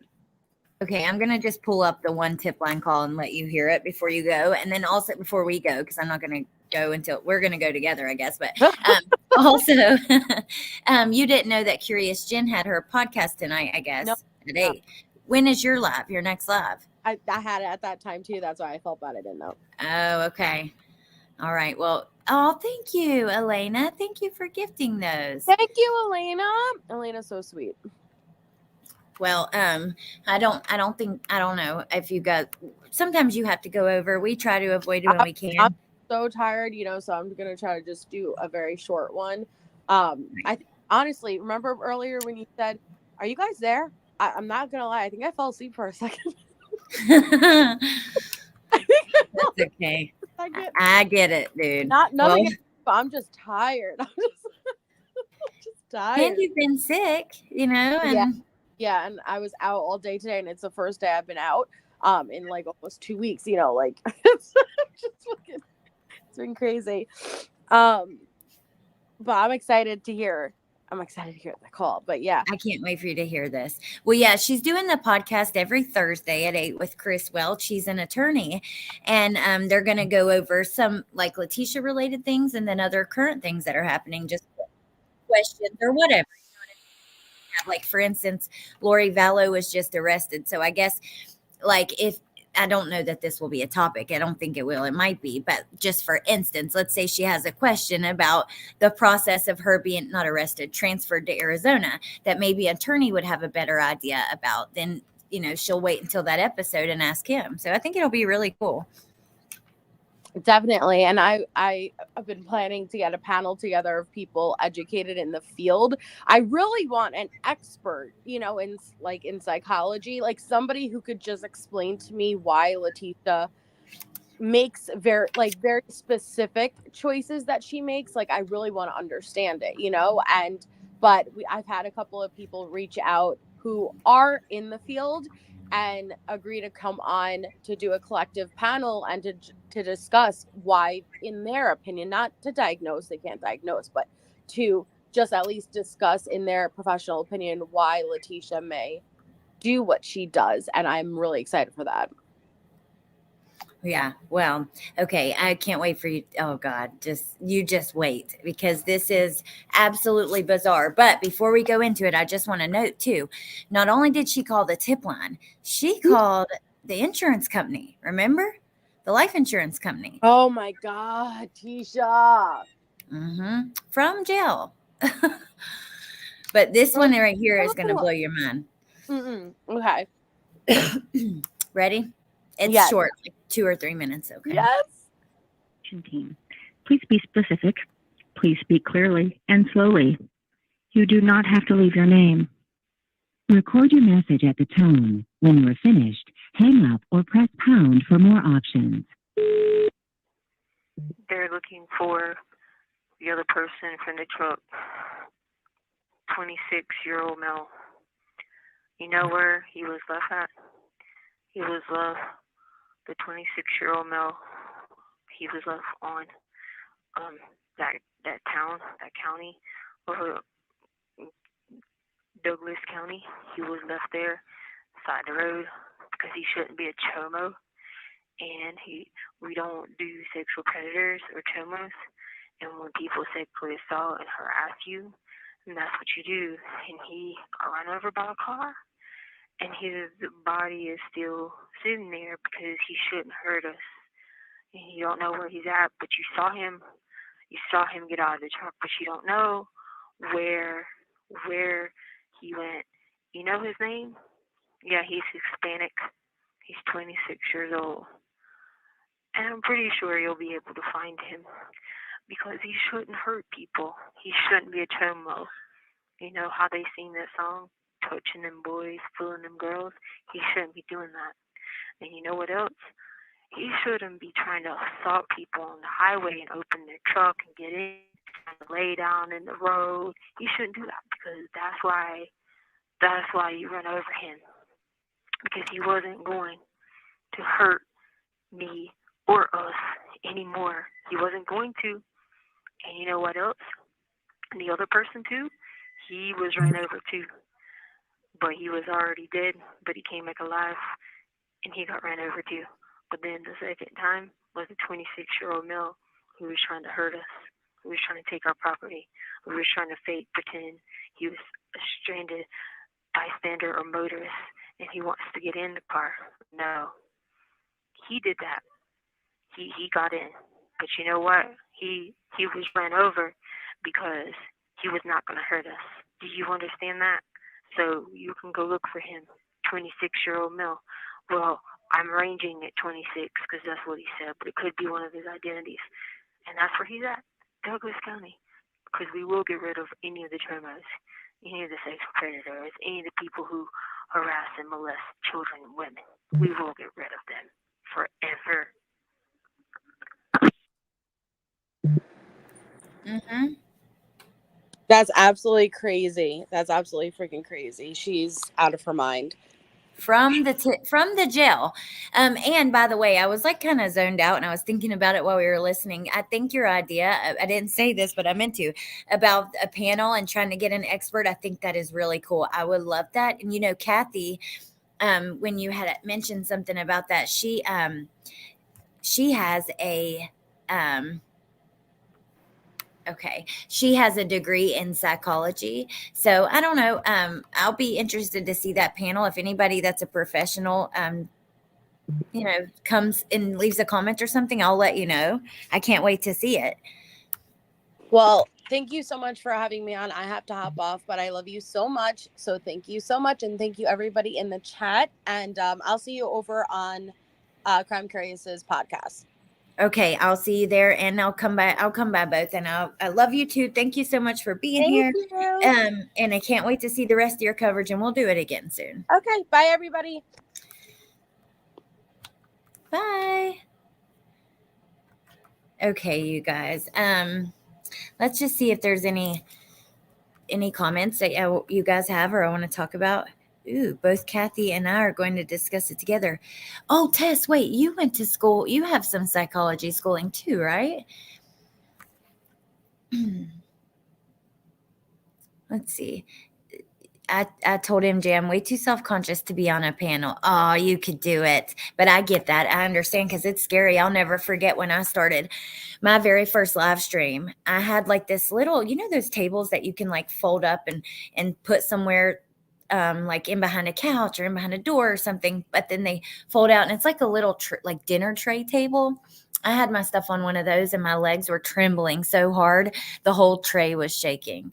Speaker 1: Okay, I'm going to just pull up the one tip line call and let you hear it before you go. And then also before we go, because I'm not going to go until we're going to go together, I guess. But also, you didn't know that Curious Jen had her podcast tonight, I guess, at 8. When is your next live?
Speaker 3: I had it at that time too. That's why I felt bad I didn't know.
Speaker 1: Oh, okay. All right. Well, thank you, Elena. Thank you for gifting those.
Speaker 3: Thank you, Elena. Elena's so sweet.
Speaker 1: Well, I don't know if you got, sometimes you have to go over. We try to avoid it when we can.
Speaker 3: I'm so tired, so I'm going to try to just do a very short one. Honestly, remember earlier when you said, are you guys there? I'm not going to lie. I think I fell asleep for a second.
Speaker 1: That's okay. I get it, dude.
Speaker 3: Nothing, but I'm just tired. I'm just tired.
Speaker 1: And you've been sick, and
Speaker 3: yeah, and I was out all day today, and it's the first day I've been out in like almost 2 weeks, like it's been crazy. But I'm excited to hear the call. But yeah,
Speaker 1: I can't wait for you to hear this. Well, yeah, she's doing the podcast every Thursday at 8 with Chris Welch. She's an attorney, and they're going to go over some like Leticia related things and then other current things that are happening, just questions or whatever. Like, for instance, Lori Vallow was just arrested. So I guess, like, I don't know that this will be a topic. I don't think it will. It might be. But just for instance, let's say she has a question about the process of her being not arrested, transferred to Arizona, that maybe an attorney would have a better idea about. Then, she'll wait until that episode and ask him. So I think it'll be really cool.
Speaker 3: Definitely. And I've been planning to get a panel together of people educated in the field. I really want an expert, in psychology, like somebody who could just explain to me why Leticia makes very specific choices that she makes. Like, I really want to understand it, but I've had a couple of people reach out who are in the field and agree to come on to do a collective panel and to discuss why, in their opinion, not to diagnose, they can't diagnose, but to just at least discuss in their professional opinion why Leticia may do what she does. And I'm really excited for that.
Speaker 1: Yeah. Well, okay. I can't wait for you. Oh God, you just wait, because this is absolutely bizarre. But before we go into it, I just want to note too, not only did she call the tip line, she called the insurance company. Remember? The life insurance company.
Speaker 3: Oh my God, Tisha.
Speaker 1: From jail. But this one right here is going to blow your mind.
Speaker 3: Okay.
Speaker 1: Ready? It's short, like 2 or 3 minutes. Okay.
Speaker 3: Yes.
Speaker 6: Team. Please be specific. Please speak clearly and slowly. You do not have to leave your name. Record your message at the tone. When you are finished, Hang up or press pound for more options.
Speaker 7: They're looking for the other person from the truck. 26-year-old male. You know where he was left at? He was left, the 26-year-old male, he was left on that county, over Douglas County. He was left there, side the road, because he shouldn't be a chomo. And we don't do sexual predators or chomos. And when people sexually assault and harass you, and that's what you do. And he got run over by a car, and his body is still sitting there because he shouldn't hurt us. And you don't know where he's at, but you saw him get out of the truck, but you don't know where he went. You know his name? Yeah, he's Hispanic. He's 26 years old. And I'm pretty sure you'll be able to find him, because he shouldn't hurt people. He shouldn't be a chomo. You know how they sing that song, touching them boys, fooling them girls? He shouldn't be doing that. And you know what else? He shouldn't be trying to assault people on the highway and open their truck and get in and lay down in the road. He shouldn't do that, because that's why you run over him. Because he wasn't going to hurt me or us anymore. He wasn't going to. And you know what else? And the other person too, he was run over too. But he was already dead, but he came back alive, and he got ran over too. But then the second time was a 26-year-old male who was trying to hurt us, who was trying to take our property, who was trying to fake pretend he was a stranded bystander or motorist, and he wants to get in the car. No, he did that. He got in. But you know what? He was ran over because he was not going to hurt us. Do you understand that? So you can go look for him, 26-year-old male. Well, I'm ranging at 26 because that's what he said, but it could be one of his identities. And that's where he's at, Douglas County. Because we will get rid of any of the chomos, any of the sexual predators, any of the people who harass and molest children and women. We will get rid of them forever.
Speaker 1: Mm-hmm.
Speaker 3: That's absolutely crazy. That's absolutely freaking crazy. She's out of her mind.
Speaker 1: From the jail. And by the way, I was like kind of zoned out, and I was thinking about it while we were listening. I think your idea, I didn't say this, but I meant to, about a panel and trying to get an expert, I think that is really cool. I would love that. And you know, Kathy, when you had mentioned something about that, she has a she has a degree in psychology. So I don't know. I'll be interested to see that panel. If anybody that's a professional, comes and leaves a comment or something, I'll let you know. I can't wait to see it.
Speaker 3: Well, thank you so much for having me on. I have to hop off, but I love you so much. So thank you so much. And thank you everybody in the chat. And I'll see you over on Crime Curious's podcast.
Speaker 1: Okay, I'll see you there, and I'll come by both, and I love you too. Thank you so much for being here. And I can't wait to see the rest of your coverage, and we'll do it again soon.
Speaker 3: Okay, bye everybody.
Speaker 1: Bye. Okay, you guys. Let's just see if there's any comments that you guys have or I want to talk about. Ooh, both Kathy and I are going to discuss it together. Oh, Tess, wait, you went to school. You have some psychology schooling too, right? Let's see. I told MJ I'm way too self-conscious to be on a panel. Oh, you could do it. But I get that. I understand, because it's scary. I'll never forget when I started my very first live stream. I had like this little, those tables that you can like fold up and put somewhere, like in behind a couch or in behind a door or something, but then they fold out, and it's like a little like dinner tray table. I had my stuff on one of those, and my legs were trembling so hard the whole tray was shaking.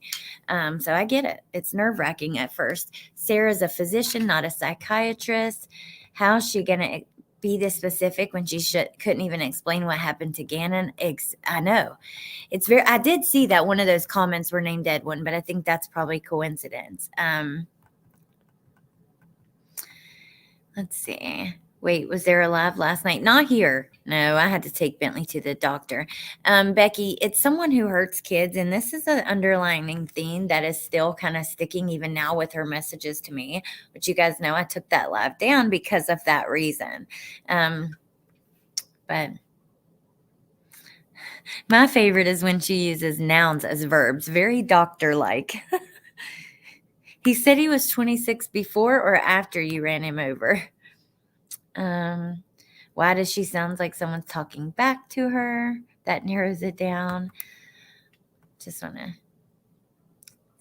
Speaker 1: So I get it. It's nerve-wracking at first. Sarah's a physician, not a psychiatrist. How's she gonna be this specific when she couldn't even explain what happened to Gannon? I know. I did see that one of those comments were named Edwin, but I think that's probably coincidence. Let's see. Wait, was there a live last night? Not here. No, I had to take Bentley to the doctor. Becky, it's someone who hurts kids, and this is an underlying theme that is still kind of sticking even now with her messages to me, which you guys know I took that live down because of that reason. But my favorite is when she uses nouns as verbs, very doctor-like. He said he was 26 before or after you ran him over. Why does she sound like someone's talking back to her? That narrows it down. Just want to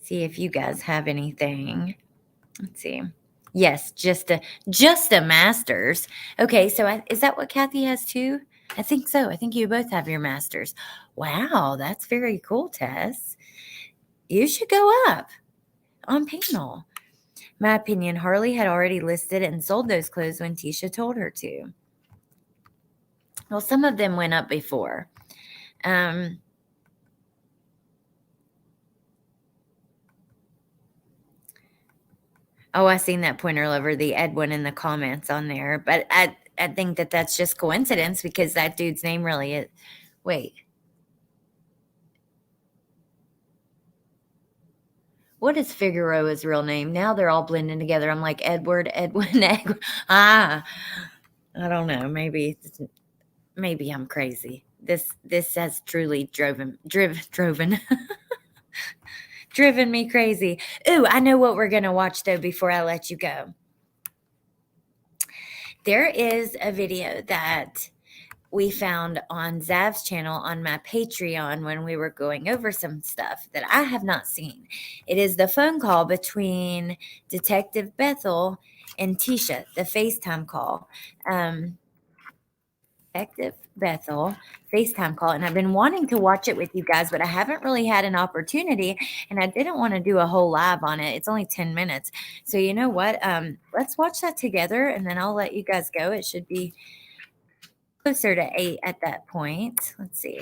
Speaker 1: see if you guys have anything. Let's see. Yes, just a master's. Okay, so is that what Kathy has too? I think so. I think you both have your master's. Wow, that's very cool, Tess. You should go up on panel. My opinion, Harley had already listed and sold those clothes when Tisha told her to. Well, some of them went up before. Oh, I seen that Pointer Lover, the Edwin in the comments on there. But I think that that's just coincidence because that dude's name really is. Wait. What is Figueroa's real name? Now they're all blending together. I'm like Edwin. I don't know. Maybe I'm crazy. This has truly driven me crazy. Ooh, I know what we're going to watch, though, before I let you go. There is a video that we found on Zav's channel on my Patreon when we were going over some stuff that I have not seen. It is the phone call between Detective Bethel and Tisha, the FaceTime call. Detective Bethel FaceTime call, and I've been wanting to watch it with you guys, but I haven't really had an opportunity, and I didn't want to do a whole live on it. It's only 10 minutes. So you know what? Let's watch that together, and then I'll let you guys go. It should be closer to 8 at that point. Let's see.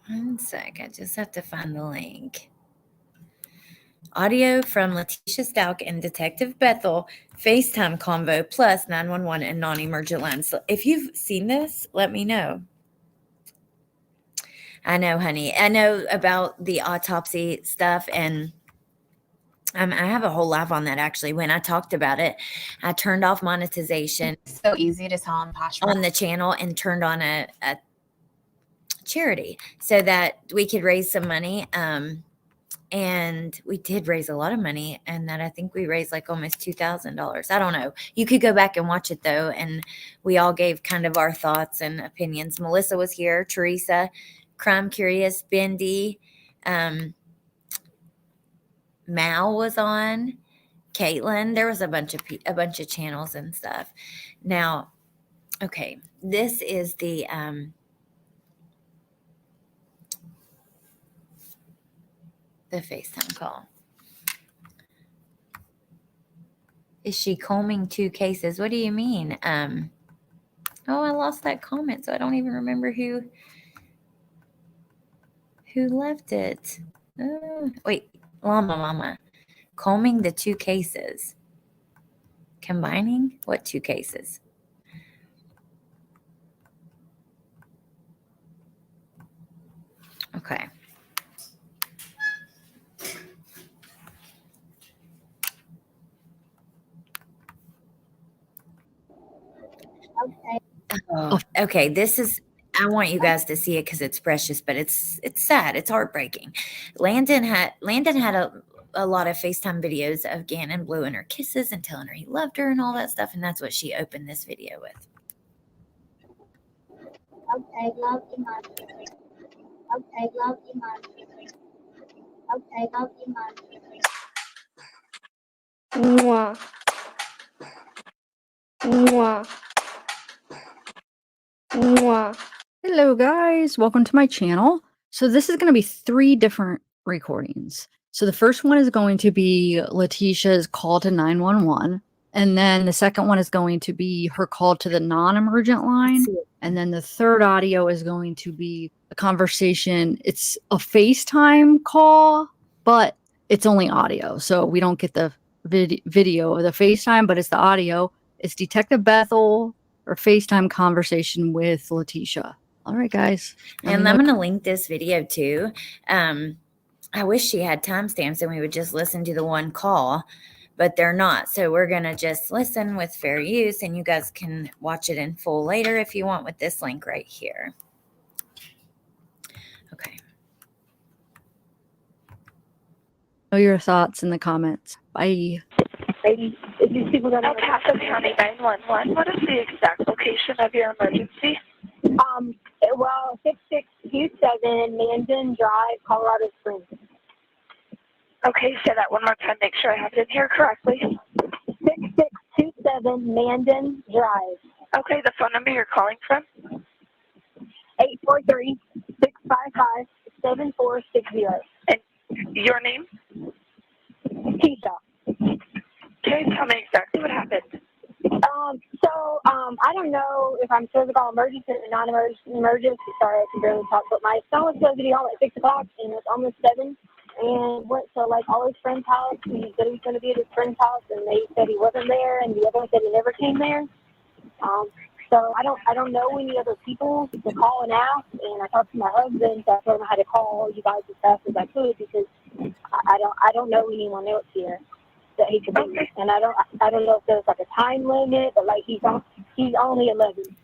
Speaker 1: One sec. I just have to find the link. Audio from Letecia Stauch and Detective Bethel, FaceTime convo plus 911 and non-emergent lines. So if you've seen this, let me know. I know, honey. I know about the autopsy stuff, and I have a whole live on that, actually. When I talked about it, I turned off monetization.
Speaker 8: It's so easy to sell on Poshmark.
Speaker 1: On the channel and turned on a charity so that we could raise some money. And we did raise a lot of money, and that I think we raised like almost $2,000. I don't know. You could go back and watch it though. And we all gave kind of our thoughts and opinions. Melissa was here, Teresa, Crime Curious, Bendy, Mal was on, Caitlin. There was a bunch of channels and stuff. Now, okay, this is the FaceTime call. Is she combing 2 cases? What do you mean? Oh, I lost that comment, so I don't even remember who left it. Wait, Llama Mama. Combing the 2 cases. Combining what 2 cases? Okay. Oh, okay. This is, I want you guys to see it because it's precious, but it's sad. It's heartbreaking. Landon had a lot of FaceTime videos of Gannon blowing her kisses and telling her he loved her and all that stuff, and that's what she opened this video with.
Speaker 9: Okay, love Iman. Okay, love Iman. Okay, love Iman. Mwah. Mwah. Mwah.
Speaker 10: Hello guys, welcome to my channel. So this is going to be 3 different recordings. So the first one is going to be Leticia's call to 911. And then the second one is going to be her call to the non-emergent line. And then the third audio is going to be a conversation. It's a FaceTime call, but it's only audio. So we don't get the video of the FaceTime, but it's the audio. It's Detective Bethel or FaceTime conversation with Leticia. All right, guys.
Speaker 1: And I'm going to link this video too. I wish she had timestamps and we would just listen to the one call, but they're not. So we're going to just listen with fair use, and you guys can watch it in full later if you want with this link right here. Okay.
Speaker 10: Know your thoughts in the comments. Bye.
Speaker 11: Ladies, if these people that El Paso County 911, what is the exact location of your emergency?
Speaker 9: Well, 6627 Mandan Drive, Colorado Springs.
Speaker 11: Okay, say that one more time. Make sure I have it in here correctly.
Speaker 9: 6627 Mandan Drive.
Speaker 11: Okay, the phone number you're calling from?
Speaker 9: 843-655-7460.
Speaker 11: And your name?
Speaker 9: Keisha.
Speaker 11: Okay, tell me exactly what happened.
Speaker 9: I don't know if I'm supposed to call emergency or non-emergency. Sorry, I can barely talk, but my son was supposed to be home at 6 o'clock, and it's almost 7, and went to, like, all his friends' house. He said he was going to be at his friend's house, and they said he wasn't there, and the other one said he never came there. So I don't know any other people to call and ask, and I talked to my husband, so I told him I had to call you guys as fast as I could, because I don't know anyone else here that he could be. Okay. And I don't know if there's like a time limit, but like he's only 11.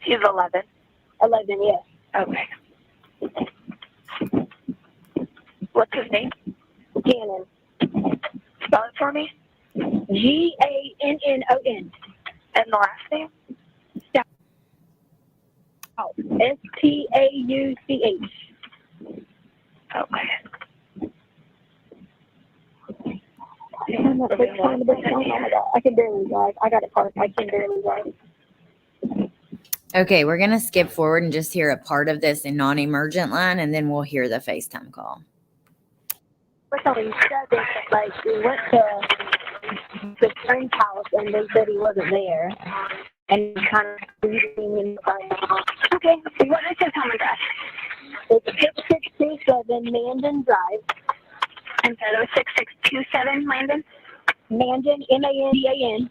Speaker 11: He's 11.
Speaker 9: 11, yes.
Speaker 11: Okay. What's his name?
Speaker 9: Gannon.
Speaker 11: Spell it for me.
Speaker 9: Gannon.
Speaker 11: And the last name?
Speaker 9: Stauch. Stauch.
Speaker 11: Okay.
Speaker 9: Oh my God, I can barely drive. I got it parked. I can barely drive.
Speaker 1: Okay, we're going to skip forward and just hear a part of this in non-emergent line, and then we'll hear the FaceTime call.
Speaker 9: We went to his friend's house, and they said he wasn't there. And kind of reading.
Speaker 11: Okay, what is his home address?
Speaker 9: It's 6627 Mandan Drive.
Speaker 11: And so it was 6627 Mandan?
Speaker 9: Mandan, M-A-N-D-A-N.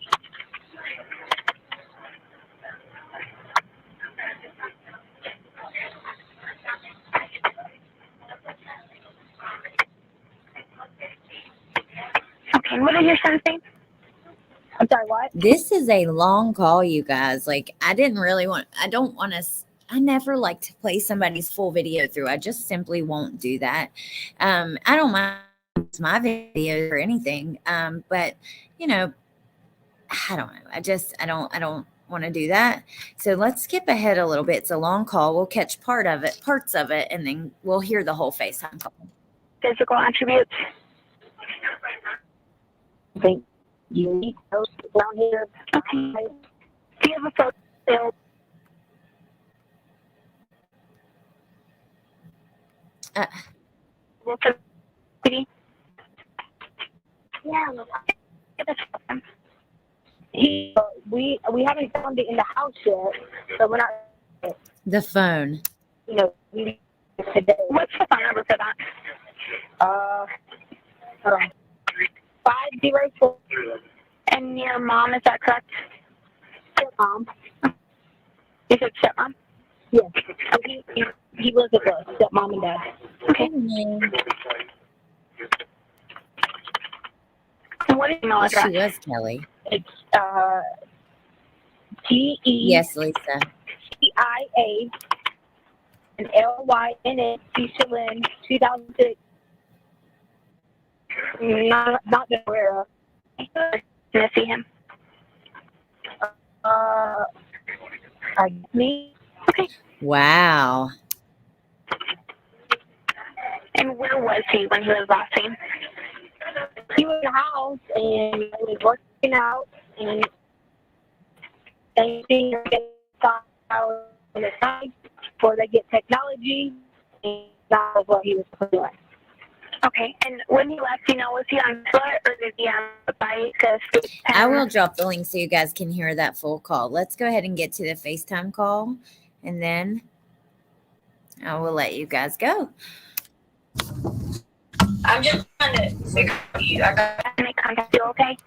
Speaker 11: Okay, what is your son's name?
Speaker 9: I'm sorry, what?
Speaker 1: This is a long call, you guys. Like, I never like to play somebody's full video through. I just simply won't do that. I don't mind my videos or anything. But you know, I don't know. I don't want to do that. So let's skip ahead a little bit. It's a long call. We'll catch parts of it, and then we'll hear the whole FaceTime call.
Speaker 11: Physical attributes.
Speaker 9: I think you need those down here.
Speaker 11: Okay. Do you have a photo?
Speaker 9: We haven't found it in the house yet, so we're not.
Speaker 1: The phone.
Speaker 9: You know, we today.
Speaker 11: What's the phone number for that?
Speaker 9: Hold on. 504.
Speaker 11: And your mom, is that correct?
Speaker 9: Stepmom.
Speaker 11: You said stepmom?
Speaker 9: Yes. So he lives with us, stepmom and dad.
Speaker 11: Okay. And what is your email
Speaker 1: Yes,
Speaker 11: address?
Speaker 1: she was, Kelly.
Speaker 9: It's T-E.
Speaker 1: Yes, Lisa.
Speaker 9: CIA and LYNN, Keisha Lynn, 2006. Not that aware of.
Speaker 11: Can I see him?
Speaker 9: Me?
Speaker 11: Okay.
Speaker 1: Wow.
Speaker 11: And where was he when he was last seen?
Speaker 9: He was in the house and he was working out and they see her get out in the night before they get technology, and that was what he was doing.
Speaker 11: Okay, and when he left, you know, was he on foot or did he have a bike?
Speaker 1: I will drop the link so you guys can hear that full call. Let's go ahead and get to the FaceTime call, and then I will let you guys go.
Speaker 9: I'm just trying to figure out you. I got to make contact. You okay?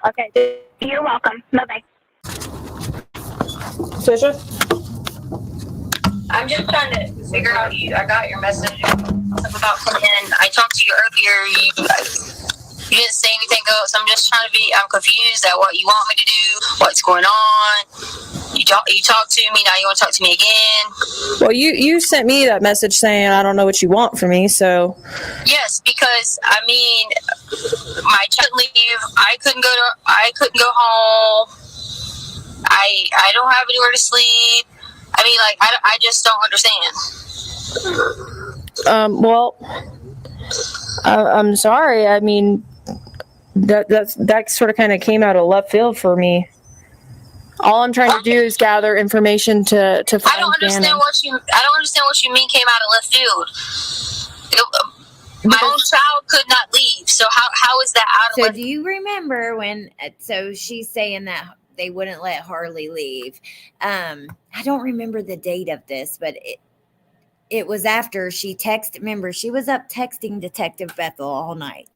Speaker 9: Okay. You're welcome. Bye-bye.
Speaker 3: Trisha?
Speaker 9: I'm just trying to figure out you. I got your message about coming in. I talked to you earlier. You didn't say anything else. I'm just trying to I'm confused at what you want me to do, what's going on. You talked to me, now you want to talk to me again?
Speaker 3: Well, you sent me that message saying I don't know what you want from me, so.
Speaker 9: Yes, because, I mean, my child leave, I couldn't go home. I don't have anywhere to sleep. I mean, like, I just don't understand.
Speaker 3: Well, I'm sorry. I mean, that sort of kind of came out of left field for me. All I'm trying to do is gather information to find
Speaker 9: I don't understand what you mean came out of left field. My own child could not leave. So how is that out of
Speaker 1: So
Speaker 9: left?
Speaker 1: do you remember when, so she's saying that they wouldn't let Harley leave. I don't remember the date of this, but it was after she texted, remember, she was up texting Detective Bethel all night.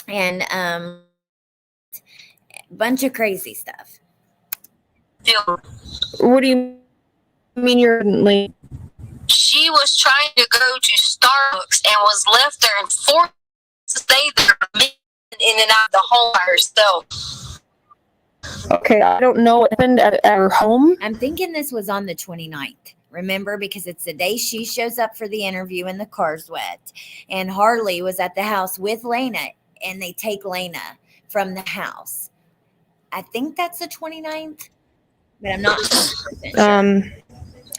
Speaker 1: And bunch of crazy stuff.
Speaker 3: What do you mean you're late?
Speaker 9: She was trying to go to Starbucks and was left there and forced to stay there in and out of the home by herself.
Speaker 3: Okay, I don't know what happened at her home.
Speaker 1: I'm thinking this was on the 29th. Remember, because it's the day she shows up for the interview and the car's wet. And Harley was at the house with Lena, and they take Lena from the house. I think that's the 29th, but I'm not 100% sure.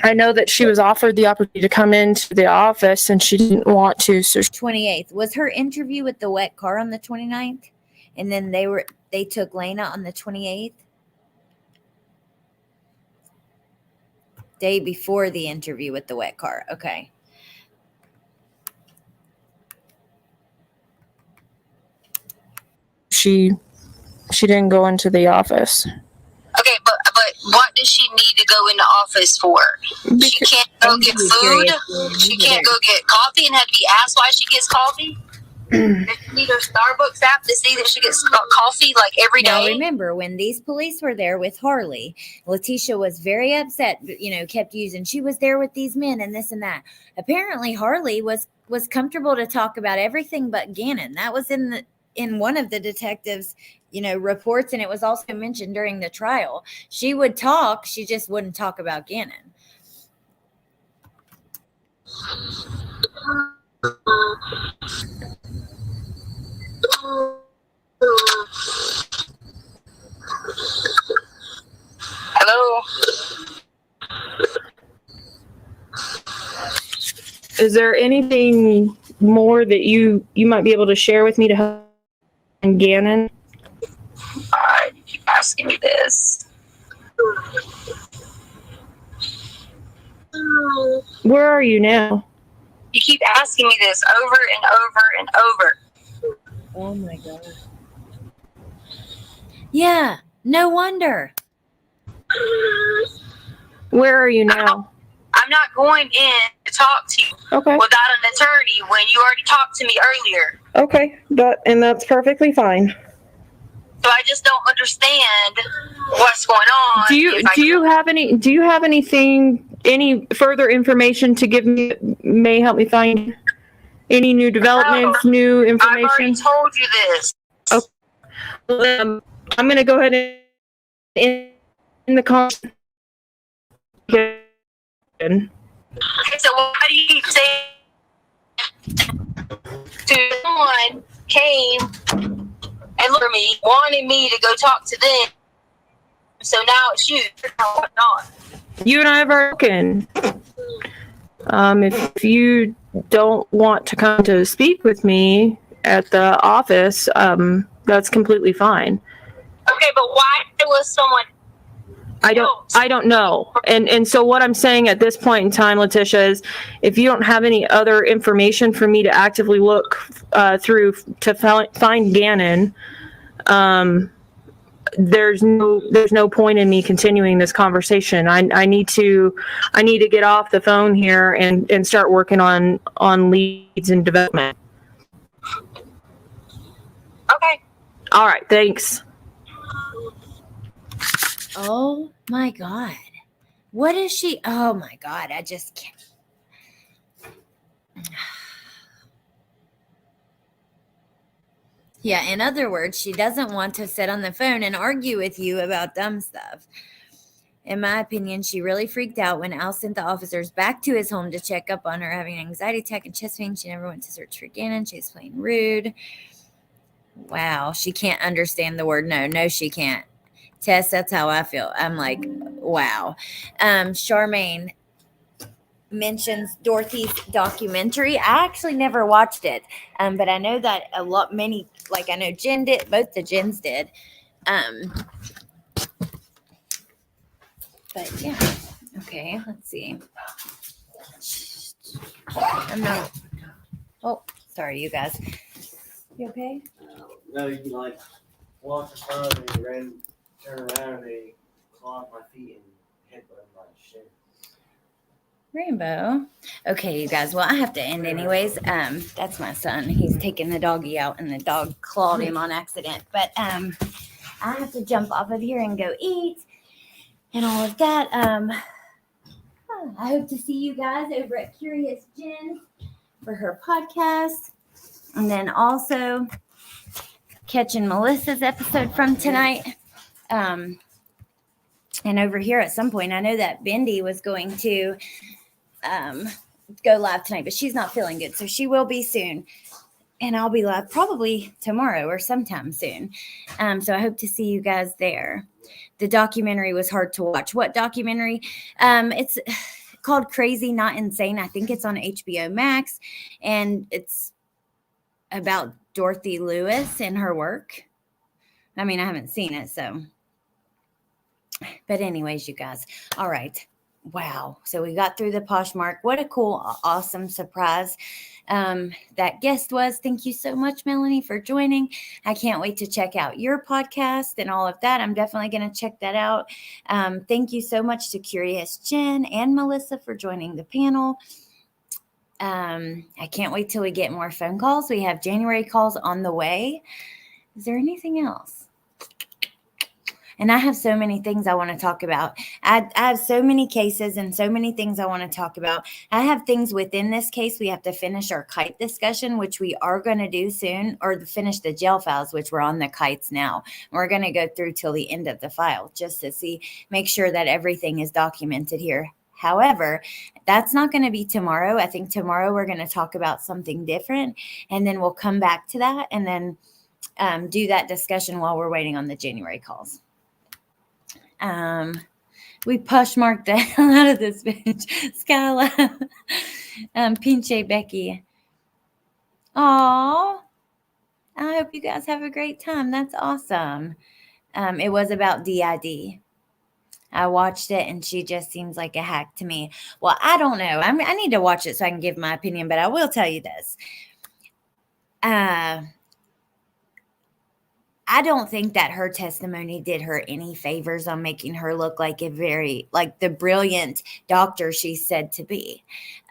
Speaker 3: I know that she was offered the opportunity to come into the office and she didn't want to. So
Speaker 1: 28th was her interview with the wet car on the 29th, and then they took Lena on the 28th. Day before the interview with the wet car. Okay.
Speaker 3: She didn't go into the office.
Speaker 9: Okay, but what does she need to go in the office for? She can't go get food. She can't go get coffee and have to be asked why she gets coffee. Does she need her Starbucks app to see that she gets coffee like every day?
Speaker 1: Now remember, when these police were there with Harley, Leticia was very upset, kept using, she was there with these men and this and that. Apparently Harley was comfortable to talk about everything but Gannon. That was in one of the detectives' reports, and it was also mentioned during the trial. She would talk, she just wouldn't talk about Gannon.
Speaker 9: Hello?
Speaker 3: Is there anything more that you might be able to share with me to help Gannon?
Speaker 9: You keep asking me this.
Speaker 3: Where are you now?
Speaker 9: You keep asking me this over and over and over.
Speaker 1: Oh my God. Yeah, no wonder.
Speaker 3: Where are you now?
Speaker 9: I'm not going in to talk to you without an attorney when you already talked to me earlier.
Speaker 3: Okay, that's perfectly fine.
Speaker 9: So I just don't understand what's going on.
Speaker 3: Do you have any further information to give me that may help me find any new developments, new information?
Speaker 9: I've already told you this.
Speaker 3: Okay. I'm going to go ahead and in the comments.
Speaker 9: Okay, so why do you keep saying someone came and looked at me, wanted me to go talk to them, so now it's you. Not.
Speaker 3: You and I have spoken. If you don't want to come to speak with me at the office, that's completely fine.
Speaker 9: Okay, but why was someone?
Speaker 3: I don't know. And so what I'm saying at this point in time, Leticia, is if you don't have any other information for me to actively look through to find Gannon,
Speaker 12: there's no point in me continuing this conversation. I need to get off the phone here and start working on leads and development.
Speaker 11: Okay.
Speaker 12: All right. Thanks.
Speaker 1: Oh my God. What is she? Oh my God. I just can't. Yeah, in other words, she doesn't want to sit on the phone and argue with you about dumb stuff. In my opinion, she really freaked out when Al sent the officers back to his home to check up on her having an anxiety attack and chest pain. She never went to search for Gannon. She's plain rude. Wow, she can't understand the word no. No, she can't. Tess, that's how I feel. I'm like, wow. Charmaine mentions Dorothy's documentary. I actually never watched it, but I know that I know Jen did, both the Jens did. But yeah, okay, let's see. I'm not. Oh, sorry, you guys. You okay?
Speaker 13: No, you like walk in front of me, turn around, and they claw my feet and headbutt my shin.
Speaker 1: Rainbow. Okay, you guys. Well, I have to end anyways. That's my son. He's taking the doggy out, and the dog clawed him on accident. But I have to jump off of here and go eat and all of that. I hope to see you guys over at Curious Jen for her podcast, and then also catching Melissa's episode from tonight. And over here at some point, I know that Bendy was going to go live tonight, but she's not feeling good, so she will be soon, and I'll be live probably tomorrow or sometime soon. So I hope to see you guys there. The documentary was hard to watch. What documentary? It's called Crazy Not Insane. I think it's on HBO Max, and it's about Dorothy Lewis and her work. I mean, I haven't seen it, so. But anyways, you guys. All right. Wow. So we got through the Poshmark. What a cool, awesome surprise that guest was. Thank you so much, Melanie, for joining. I can't wait to check out your podcast and all of that. I'm definitely going to check that out. Thank you so much to Curious Jen and Melissa for joining the panel. I can't wait till we get more phone calls. We have January calls on the way. Is there anything else? And I have so many things I want to talk about. I have so many cases and so many things I want to talk about. I have things within this case. We have to finish our kite discussion, which we are going to do soon, or finish the jail files, which we're on the kites now. We're going to go through till the end of the file just to make sure that everything is documented here. However, that's not going to be tomorrow. I think tomorrow we're going to talk about something different, and then we'll come back to that and then do that discussion while we're waiting on the January calls. We Poshmarked the hell out of this bitch. Skyla. Pinche Becky. Aw. I hope you guys have a great time. That's awesome. It was about DID. I watched it and she just seems like a hack to me. Well, I don't know. I need to watch it so I can give my opinion, but I will tell you this. I don't think that her testimony did her any favors on making her look like the brilliant doctor she's said to be.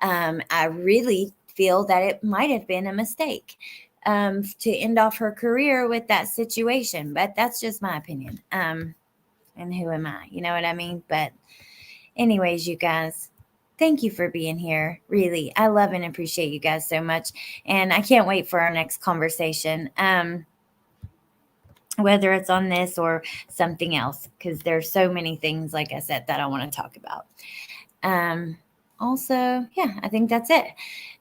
Speaker 1: I really feel that it might have been a mistake to end off her career with that situation, but that's just my opinion. And who am I? You know what I mean? But anyways, you guys, thank you for being here. Really, I love and appreciate you guys so much. And I can't wait for our next conversation. Whether it's on this or something else, because there's so many things, like I said, that I want to talk about. Also, yeah, I think that's it.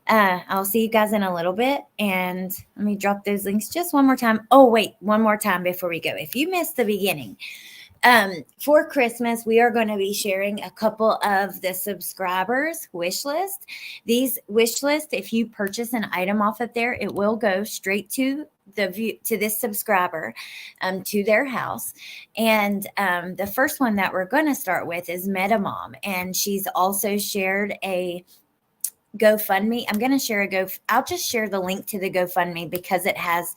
Speaker 1: I'll see you guys in a little bit, and let me drop those links just one more time. Oh, wait, one more time before we go. If you missed the beginning, for Christmas, we are going to be sharing a couple of the subscribers' wish list. These wish lists, if you purchase an item off of there, it will go straight to this subscriber, to their house. And the first one that we're going to start with is MetaMom, and she's also shared a GoFundMe. I'm going to share I'll just share the link to the GoFundMe because it has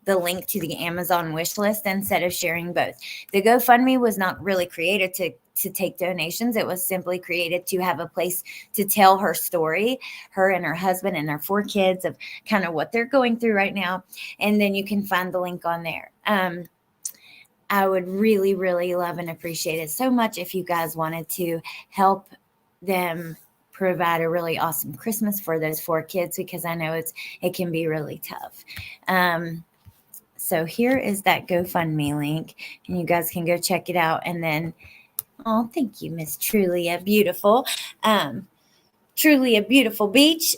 Speaker 1: the link to the Amazon wish list instead of sharing both. The GoFundMe was not really created to take donations. It was simply created to have a place to tell her story, her and her husband and their 4 kids, of kind of what they're going through right now. And then you can find the link on there. I would really, really love and appreciate it so much if you guys wanted to help them provide a really awesome Christmas for those 4 kids, because I know it can be really tough. So here is that GoFundMe link, and you guys can go check it out. And then, oh, thank you, Miss Truly a Beautiful. Truly a Beautiful Beach.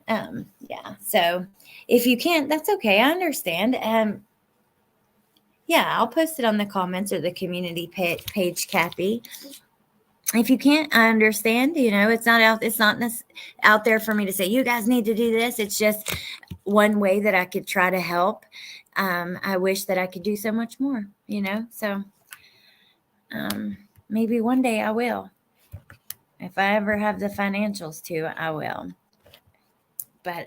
Speaker 1: Yeah, so if you can't, that's okay. I understand. Yeah, I'll post it on the comments or the community page, Kathy. If you can't, I understand. It's not out there for me to say, you guys need to do this. It's just one way that I could try to help. I wish that I could do so much more, so maybe one day I will. If I ever have the financials to, I will. But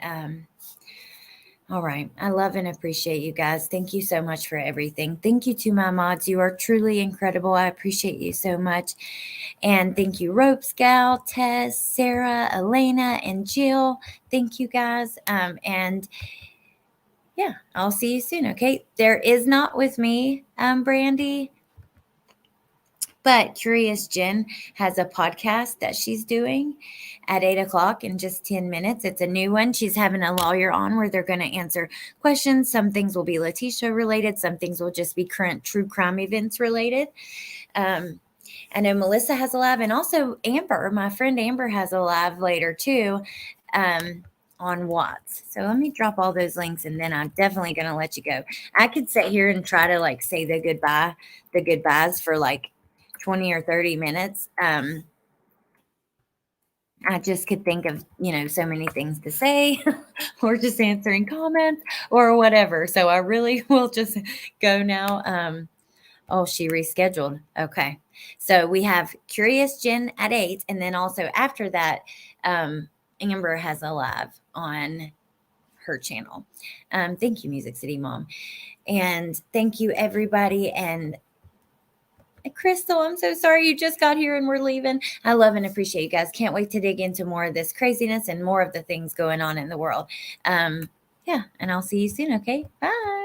Speaker 1: all right. I love and appreciate you guys. Thank you so much for everything. Thank you to my mods. You are truly incredible. I appreciate you so much. And thank you, Ropes Gal, Tess, Sarah, Elena, and Jill. Thank you guys. And yeah, I'll see you soon. Okay. There is not with me, Brandy, but Curious Jen has a podcast that she's doing at 8:00 in just 10 minutes. It's a new one. She's having a lawyer on where they're going to answer questions. Some things will be Leticia related. Some things will just be current true crime events related. I know Melissa has a live, and also Amber, my friend Amber, has a live later too on Watts. So let me drop all those links, and then I'm definitely going to let you go. I could sit here and try to say the goodbyes for 20 or 30 minutes. I just could think of, so many things to say or just answering comments or whatever. So I really will just go now. Oh, she rescheduled. Okay. So we have Curious Jen at 8. And then also after that, Amber has a live on her channel. Thank you, Music City Mom. And thank you, everybody. And Crystal, I'm so sorry you just got here and we're leaving. I love and appreciate you guys. Can't wait to dig into more of this craziness and more of the things going on in the world. Yeah, and I'll see you soon, okay? Bye.